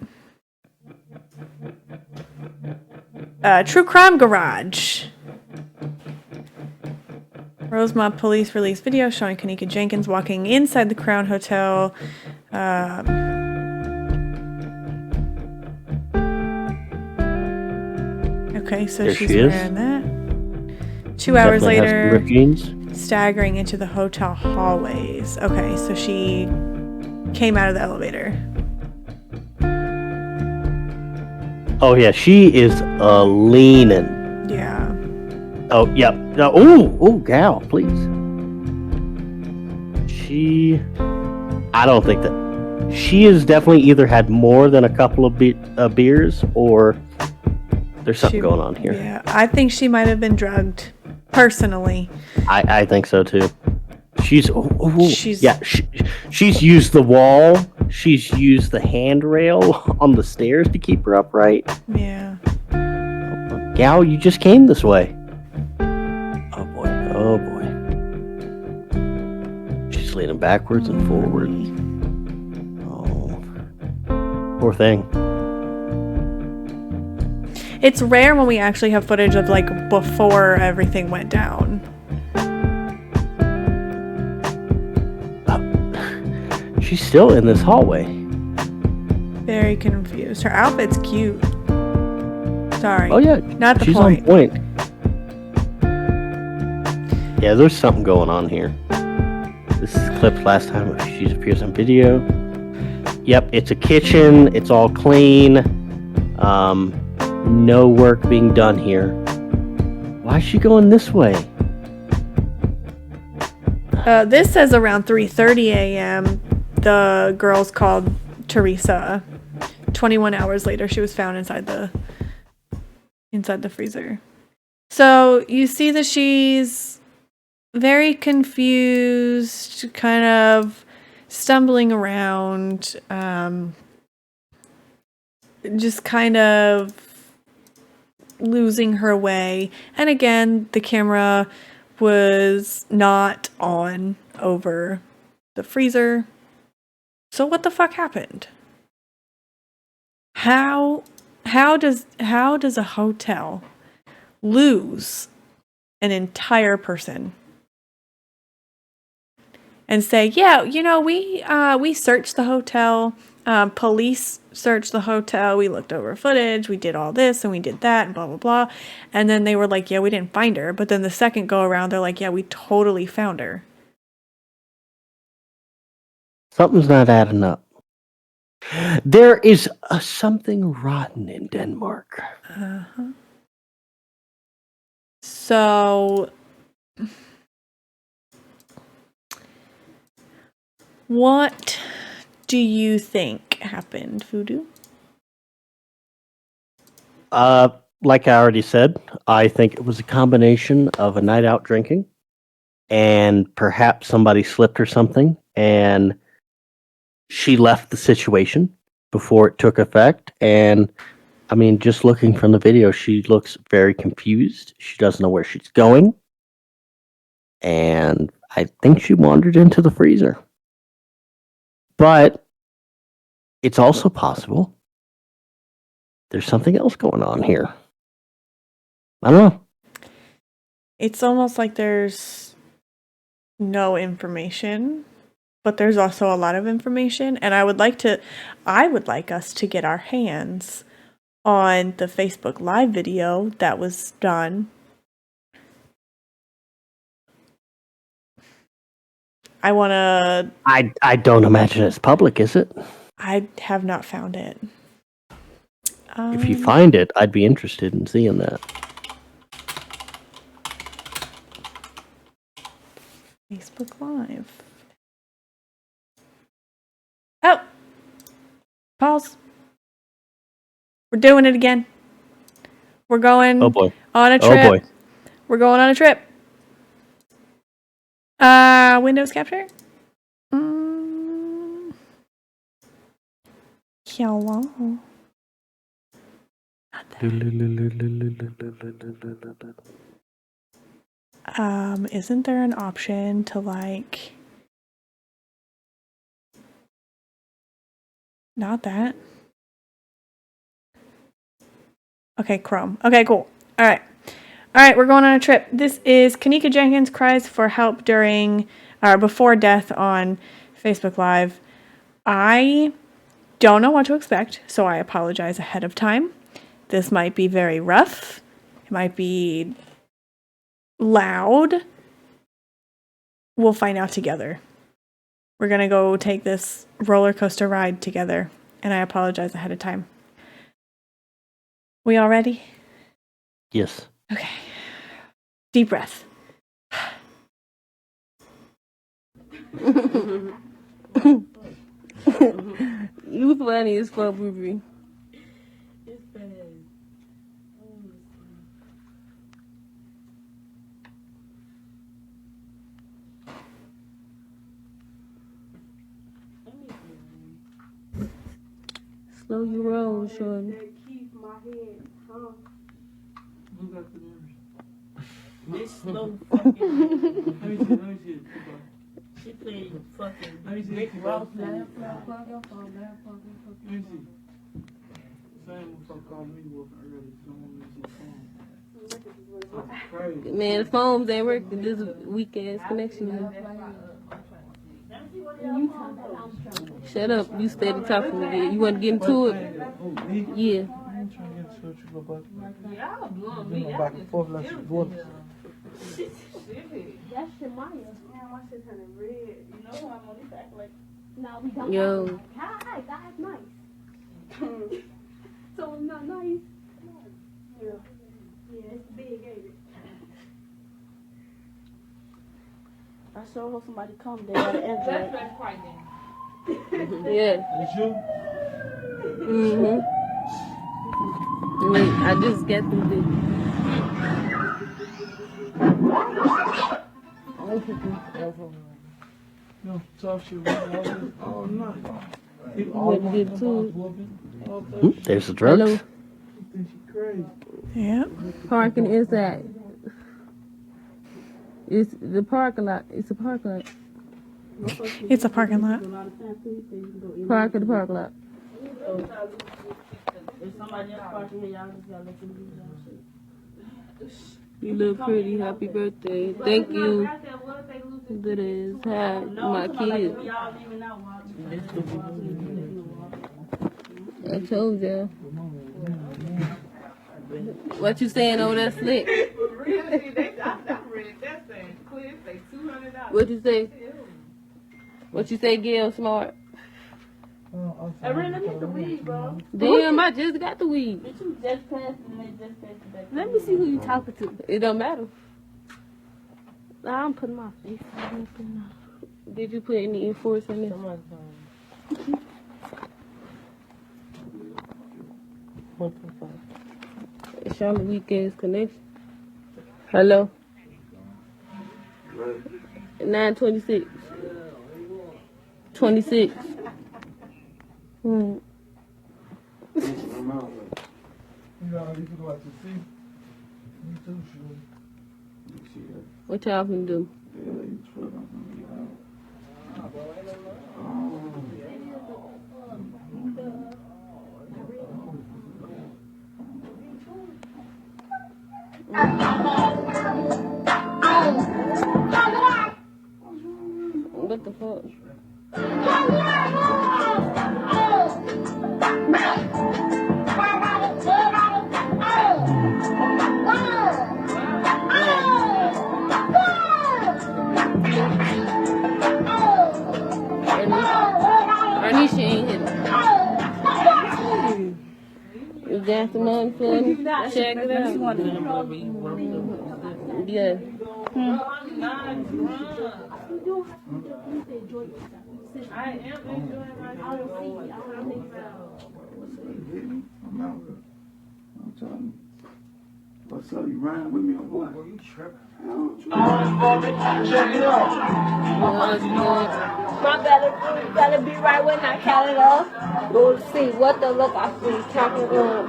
True Crime Garage. Rosemont police released video showing Kenneka Jenkins walking inside the Crown Hotel. Okay, so there she's wearing that. 2 hours later, staggering into the hotel hallways. Okay, so she came out of the elevator. Oh, yeah, she is leaning. Yeah. Oh, yeah. Oh, gal, please. I don't think that. She has definitely either had more than a couple of beers or there's something going on here. Yeah, I think she might have been drugged, personally. I think so, too. She's used the wall. She's used the handrail on the stairs to keep her upright. Yeah. Gal, you just came this way. Oh boy. She's leaning backwards and forwards. Oh, poor thing. It's rare when we actually have footage of like before everything went down. She's still in this hallway. Very confused. Her outfit's cute. Sorry. Oh yeah, not the she's point. On point. Yeah, there's something going on here. This is clipped last time she appears on video. Yep, it's a kitchen. It's all clean. No work being done here. Why is she going this way? This says around 3:30 a.m. the girls called Teresa. 21 hours later, she was found inside the freezer. So you see that she's very confused, kind of stumbling around, just kind of losing her way. And again, the camera was not on over the freezer. So what the fuck happened? How does a hotel lose an entire person and say, yeah, you know, we searched the hotel, police searched the hotel, we looked over footage, we did all this and we did that and blah blah blah, and then they were like, yeah, we didn't find her, but then the second go around they're like, yeah, we totally found her. Something's not adding up. There is something rotten in Denmark. Uh-huh. So what do you think happened, Voodoo? Like I already said, I think it was a combination of a night out drinking and perhaps somebody slipped or something and she left the situation before it took effect. And I mean, just looking from the video, she looks very confused. She doesn't know where she's going. And I think she wandered into the freezer. But it's also possible there's something else going on here. I don't know. It's almost like there's no information, but there's also a lot of information. And I would like us to get our hands on the Facebook Live video that was done. I don't imagine it's public, is it? I have not found it. If you find it, I'd be interested in seeing that. Facebook Live. Oh! Pause. We're doing it again. We're going Oh boy. on a trip. Oh boy. We're going on a trip. Windows capture? Hello. Not that. Isn't there an option to like... Not that. Okay, Chrome. Okay, cool. All right, we're going on a trip. This is Kenneka Jenkins cries for help during or before death on Facebook Live. I don't know what to expect, so I apologize ahead of time. This might be very rough. It might be loud. We'll find out together. We're going to go take this roller coaster ride together, and I apologize ahead of time. We all ready? Yes. Okay. Deep breath. You funny as fuck, Booby. It's bad. Slow your roll, shorty. Keep my head, huh? This slow fucking. Let me see. She played fucking Rick Ross. Let me see. Same fuck called me working early. Crazy. Man, the phones ain't working. This weak ass connection here. Shut up. You steady talking to me. You want to get into it? Yeah. I ain't trying to get into it. You go back. Y'all blowing me back and forth like some water. That's Shemaya. Man, my shit turning red. You know I'm on this act like. No, we don't. Yo. Hi, that's nice. So it's not nice. Yeah. Yeah, it's big, ain't it? I sure hope somebody come there. Got an Android. That's right then. Yeah. It's you? Mm-hmm. Wait, I just got through this. No, tough shit. All night. You want to get to it? There's the drugs. Hello. Think she crazy. Yeah. Parking inside. It's the parking lot. It's a parking lot. It's a parking lot. Park at the parking lot. If somebody else parking here, y'all just gotta let them do that shit. You look pretty. Happy birthday. Thank you. That is hi, my kid. Y'all leaving out watching. I told ya. What you saying over there, Slick? What you say? What you say, Gail Smart? I really need the weed, bro. Damn, I just got the weed. Bitch, you just passed and they just passed it back. Let me see who you talking to. It don't matter. I'm putting my face on. Did you put any enforce in this? 1.5. It's on the weekends connection. Hello. 9:26. 26. You know, you feel like to see. Me too, sure. What y'all finna do? What the fuck? Ernisha ain't hit it. You got some money for me? Check it out. Yeah. I am enjoying myself. What's up? You riding with me or what? You tripping? Check it out. My better be right when I count it off. We'll see what the look I see. Count it off.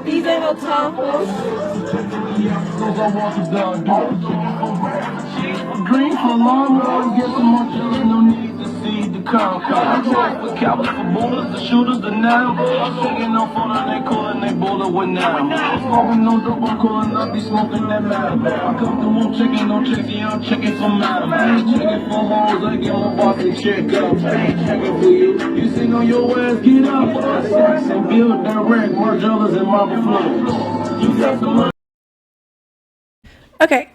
These ain't no time for Green for long, get some more chillin', no need to see the come. I'm trying for cowards, for boulders, the shooters, the now. I'm taking no photo, they callin', they bullet with now. Smoking no dope, I'm calling up, be smoking that matter. I come through, I'm checking, no checks, yeah, I'm checking for matter. I ain't checking for hoes, I get my boss and check up. I ain't checking for you, you sing on your ass, get up. Sex and build direct, more jealous and marble flow. You got some money. Okay.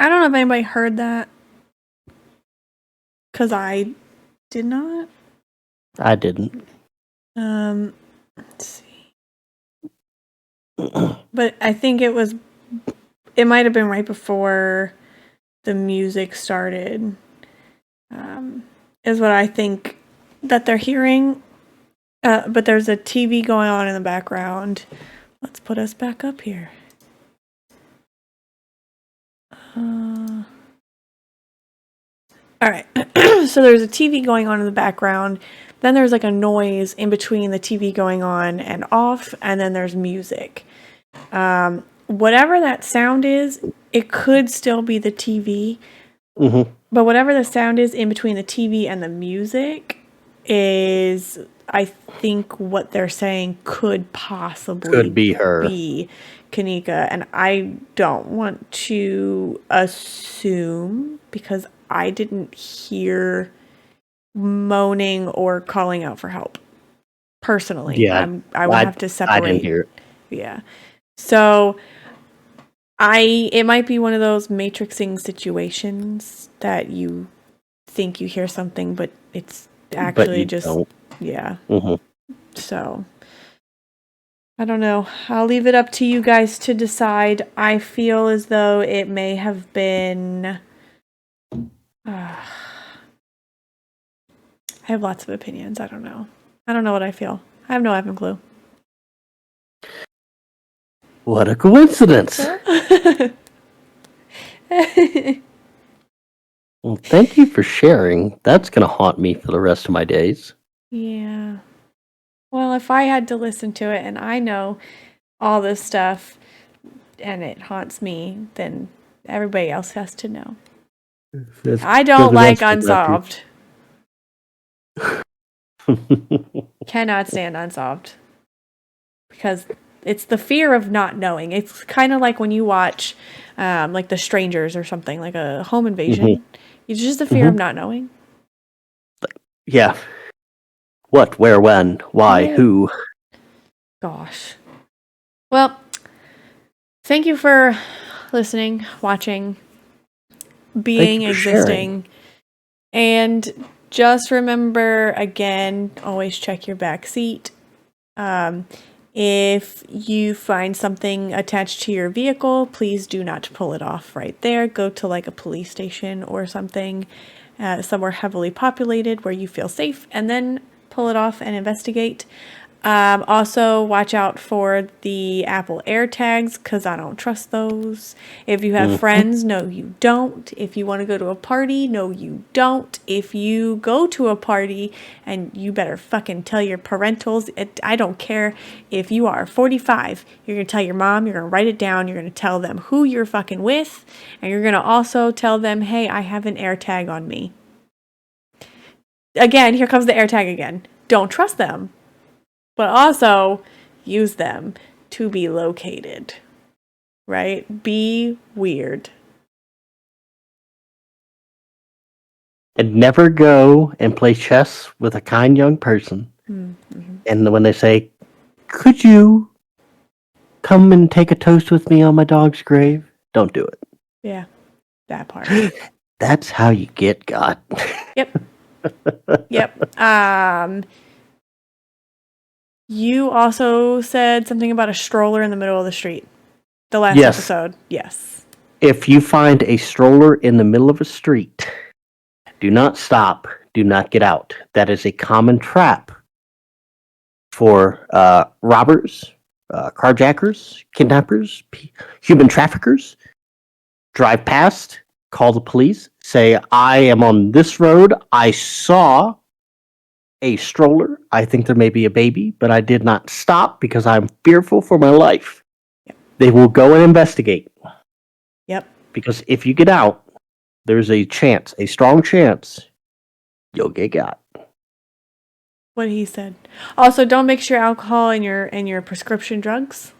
I don't know if anybody heard that. Cause I did not. I didn't. Let's see. But I think it might have been right before the music started. Is what I think that they're hearing. But there's a TV going on in the background. Let's put us back up here. All right. So there's a TV going on in the background. Then there's like a noise in between the TV going on and off, and then there's music. Whatever that sound is, it could still be the TV. Mm-hmm. But whatever the sound is in between the TV and the music is, I think, what they're saying could possibly be her. be Kenneka. And I don't want to assume because I didn't hear moaning or calling out for help personally. Yeah, I would have to separate. I didn't hear it. Yeah. So it might be one of those matrixing situations that you think you hear something, but it's actually just don't. Yeah. Mm-hmm. So I don't know. I'll leave it up to you guys to decide. I feel as though it may have been I have lots of opinions. I don't know. I don't know what I feel. I have no effing clue. What a coincidence. Well, thank you for sharing. That's going to haunt me for the rest of my days. Yeah. Well, if I had to listen to it and I know all this stuff and it haunts me, then everybody else has to know. I don't like Unsolved. Cannot stand Unsolved. Because it's the fear of not knowing. It's kind of like when you watch like The Strangers or something, like a home invasion. Mhm. It's just the fear of not knowing. Yeah. What, where, when, why, Yeah. who? Gosh. Well, thank you for listening, watching, being, for existing. And just remember, again, always check your back seat. If you find something attached to your vehicle, please do not pull it off right there. Go to like a police station or something, somewhere heavily populated where you feel safe, and then pull it off and investigate. Also, watch out for the Apple AirTags because I don't trust those. If you have friends, no, you don't. If you want to go to a party, no, you don't. If you go to a party, and you better fucking tell your parentals, I don't care if you are 45, you're going to tell your mom, you're going to write it down, you're going to tell them who you're fucking with, and you're going to also tell them, hey, I have an AirTag on me. Again, here comes the AirTag again. Don't trust them. But also use them to be located, right? Be weird. And never go and play chess with a kind young person. Mm-hmm. And when they say, could you come and take a toast with me on my dog's grave? Don't do it. Yeah, that part. That's how you get got. Yep. Yep. You also said something about a stroller in the middle of the street. The last episode. Yes. If you find a stroller in the middle of a street, do not stop. Do not get out. That is a common trap for robbers, carjackers, kidnappers, human traffickers. Drive past, call the police, say, I am on this road. I saw a stroller. I think there may be a baby, but I did not stop because I'm fearful for my life. Yep. They will go and investigate. Yep. Because if you get out, there's a chance, a strong chance, you'll get got. What he said. Also, don't mix your alcohol and your prescription drugs.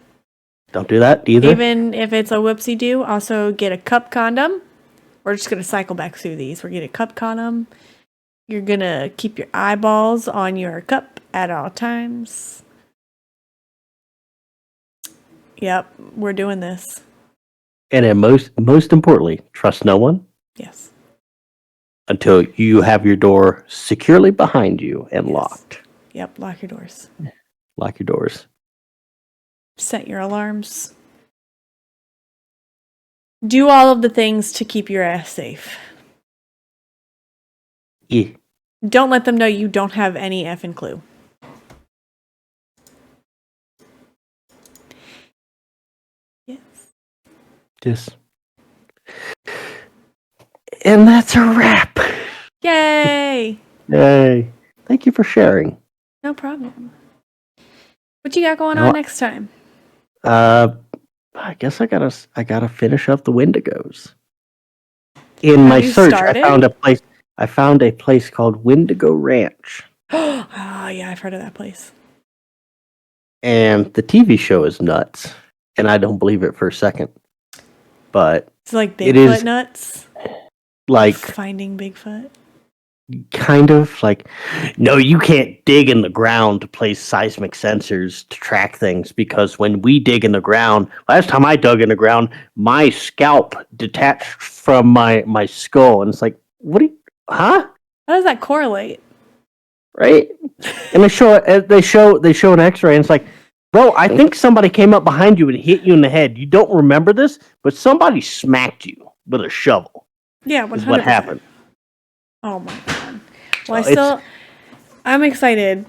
Don't do that either. Even if it's a whoopsie-doo, also get a cup condom. We're just going to cycle back through these. We're going to get a cup condom. You're going to keep your eyeballs on your cup at all times. Yep, we're doing this. And then most importantly, trust no one. Yes. Until you have your door securely behind you and Yes. locked. Yep, lock your doors. Lock your doors. Set your alarms. Do all of the things to keep your ass safe. Yeah. Don't let them know you don't have any effing clue. Yes. Just. And that's a wrap. Yay! Yay. Thank you for sharing. No problem. What you got going No, on next time? I guess I gotta finish up the Wendigos. In Have my you search, started? I found a place called Wendigo Ranch. Oh, yeah, I've heard of that place. And the TV show is nuts. And I don't believe it for a second. But It's like It Bigfoot is- nuts. like Finding Bigfoot. kind of like, no, you can't dig in the ground to place seismic sensors to track things, because when we dig in the ground, last time I dug in the ground, my scalp detached from my skull, and it's like, what do you, huh? How does that correlate? Right? And they show an X-ray, and it's like, bro, I think somebody came up behind you and hit you in the head. You don't remember this, but somebody smacked you with a shovel. Yeah, 100%. Is what happened. Oh my god. Well, So I'm excited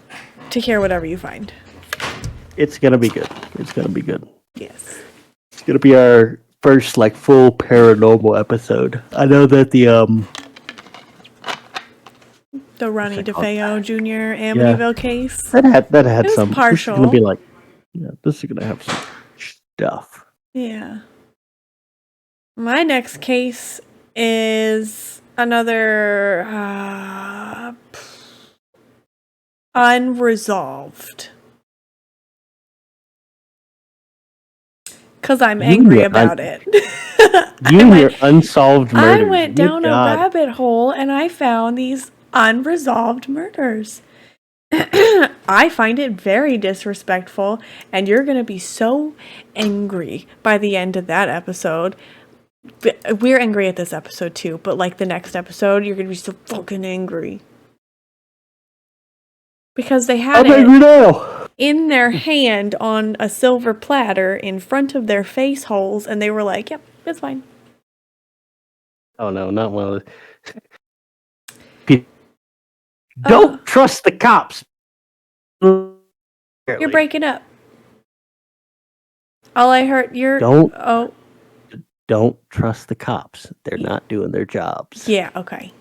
to hear whatever you find. It's gonna be good. It's gonna be good. Yes. It's gonna be our first like full paranormal episode. I know that the The Ronnie What's it called? DeFeo Jr. Amityville case. that had It was some. This is partial. gonna be like, this is gonna have some stuff. Yeah. My next case is another unresolved. Because I'm You angry were about it. You and your unsolved murders. I went Good down a God. rabbit hole and I found these unresolved murders. I find it very disrespectful, and you're going to be so angry by the end of that episode. We're angry at this episode too, but like the next episode, you're going to be so fucking angry. Because they had I'm angry now. in their hand on a silver platter in front of their face holes, and they were like, yep, it's fine. Oh no, not one of the. Don't trust the cops. You're breaking up. All I heard, Don't trust the cops. They're not doing their jobs. Yeah, okay.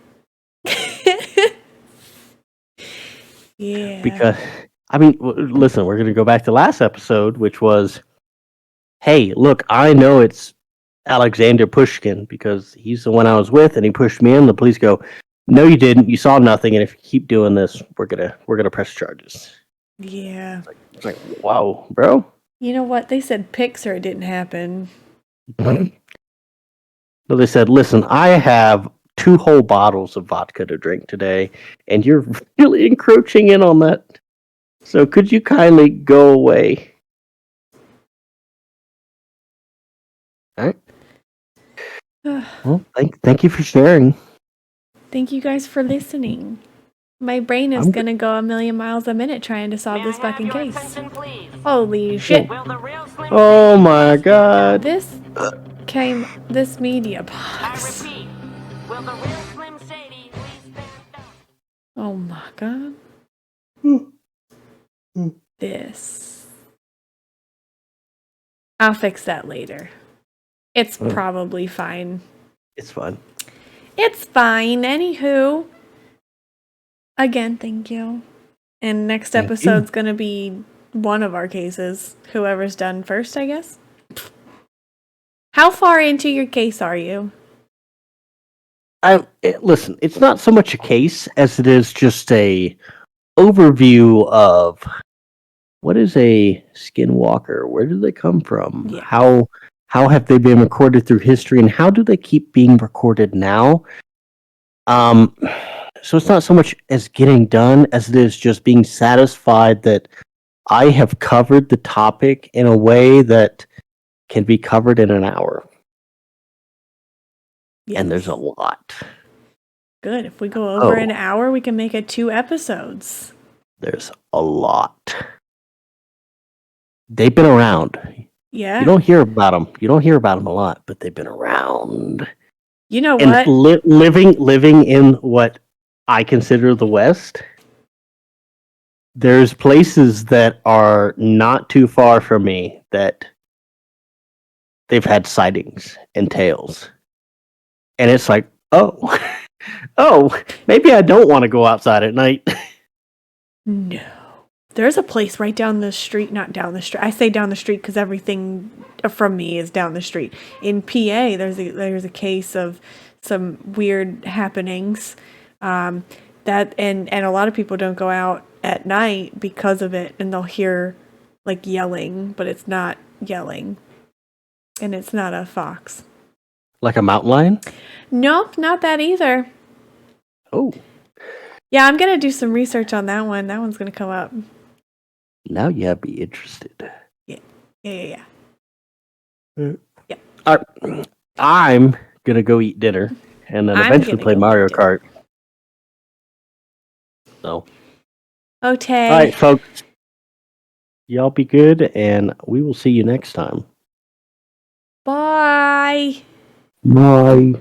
Yeah. Because I mean, listen, we're gonna go back to last episode, which was, hey, look, I know it's Alexander Pushkin because he's the one I was with, and he pushed me in. The police go, no, you didn't. You saw nothing, and if you keep doing this, we're gonna press charges. Yeah. It's like, wow, bro. You know what? They said Pixar didn't happen. So they said, listen, I have 2 whole bottles of vodka to drink today, and you're really encroaching in on that. So could you kindly go away? All right. Well, thank you for sharing. Thank you guys for listening. My brain is gonna go a million miles a minute trying to solve this fucking case. Holy shit. Oh my god. This media box. Oh my god. This. I'll fix that later. It's probably fine. It's fun. It's fine. Anywho. Again, thank you. And next episode's gonna be one of our cases. Whoever's done first, I guess. How far into your case are you? Listen, it's not so much a case as it is just a overview of what is a skinwalker? Where do they come from? Yeah. How have they been recorded through history, and how do they keep being recorded now? So it's not so much as getting done as it is just being satisfied that I have covered the topic in a way that can be covered in an hour. Yes. And there's a lot. Good. If we go over an hour, we can make it 2 episodes. There's a lot. They've been around. Yeah. You don't hear about them. You don't hear about them a lot, but they've been around. You know And what? living in what I consider the West, there's places that are not too far from me that they've had sightings and tales. And it's like, oh, maybe I don't want to go outside at night. No. There's a place right down the street, not down the street. I say down the street because everything from me is down the street. In PA, there's a case of some weird happenings. That and a lot of people don't go out at night because of it, and they'll hear like yelling, but it's not yelling. And it's not a fox. Like a mountain lion? Nope, not that either. Oh. Yeah, I'm going to do some research on that one. That one's going to come up. Now you have be interested. Yeah. I'm going to go eat dinner and then I'm eventually gonna play go Mario eat dinner. Kart. So. Okay. All right, folks. Y'all be good, and we will see you next time. Bye. Bye.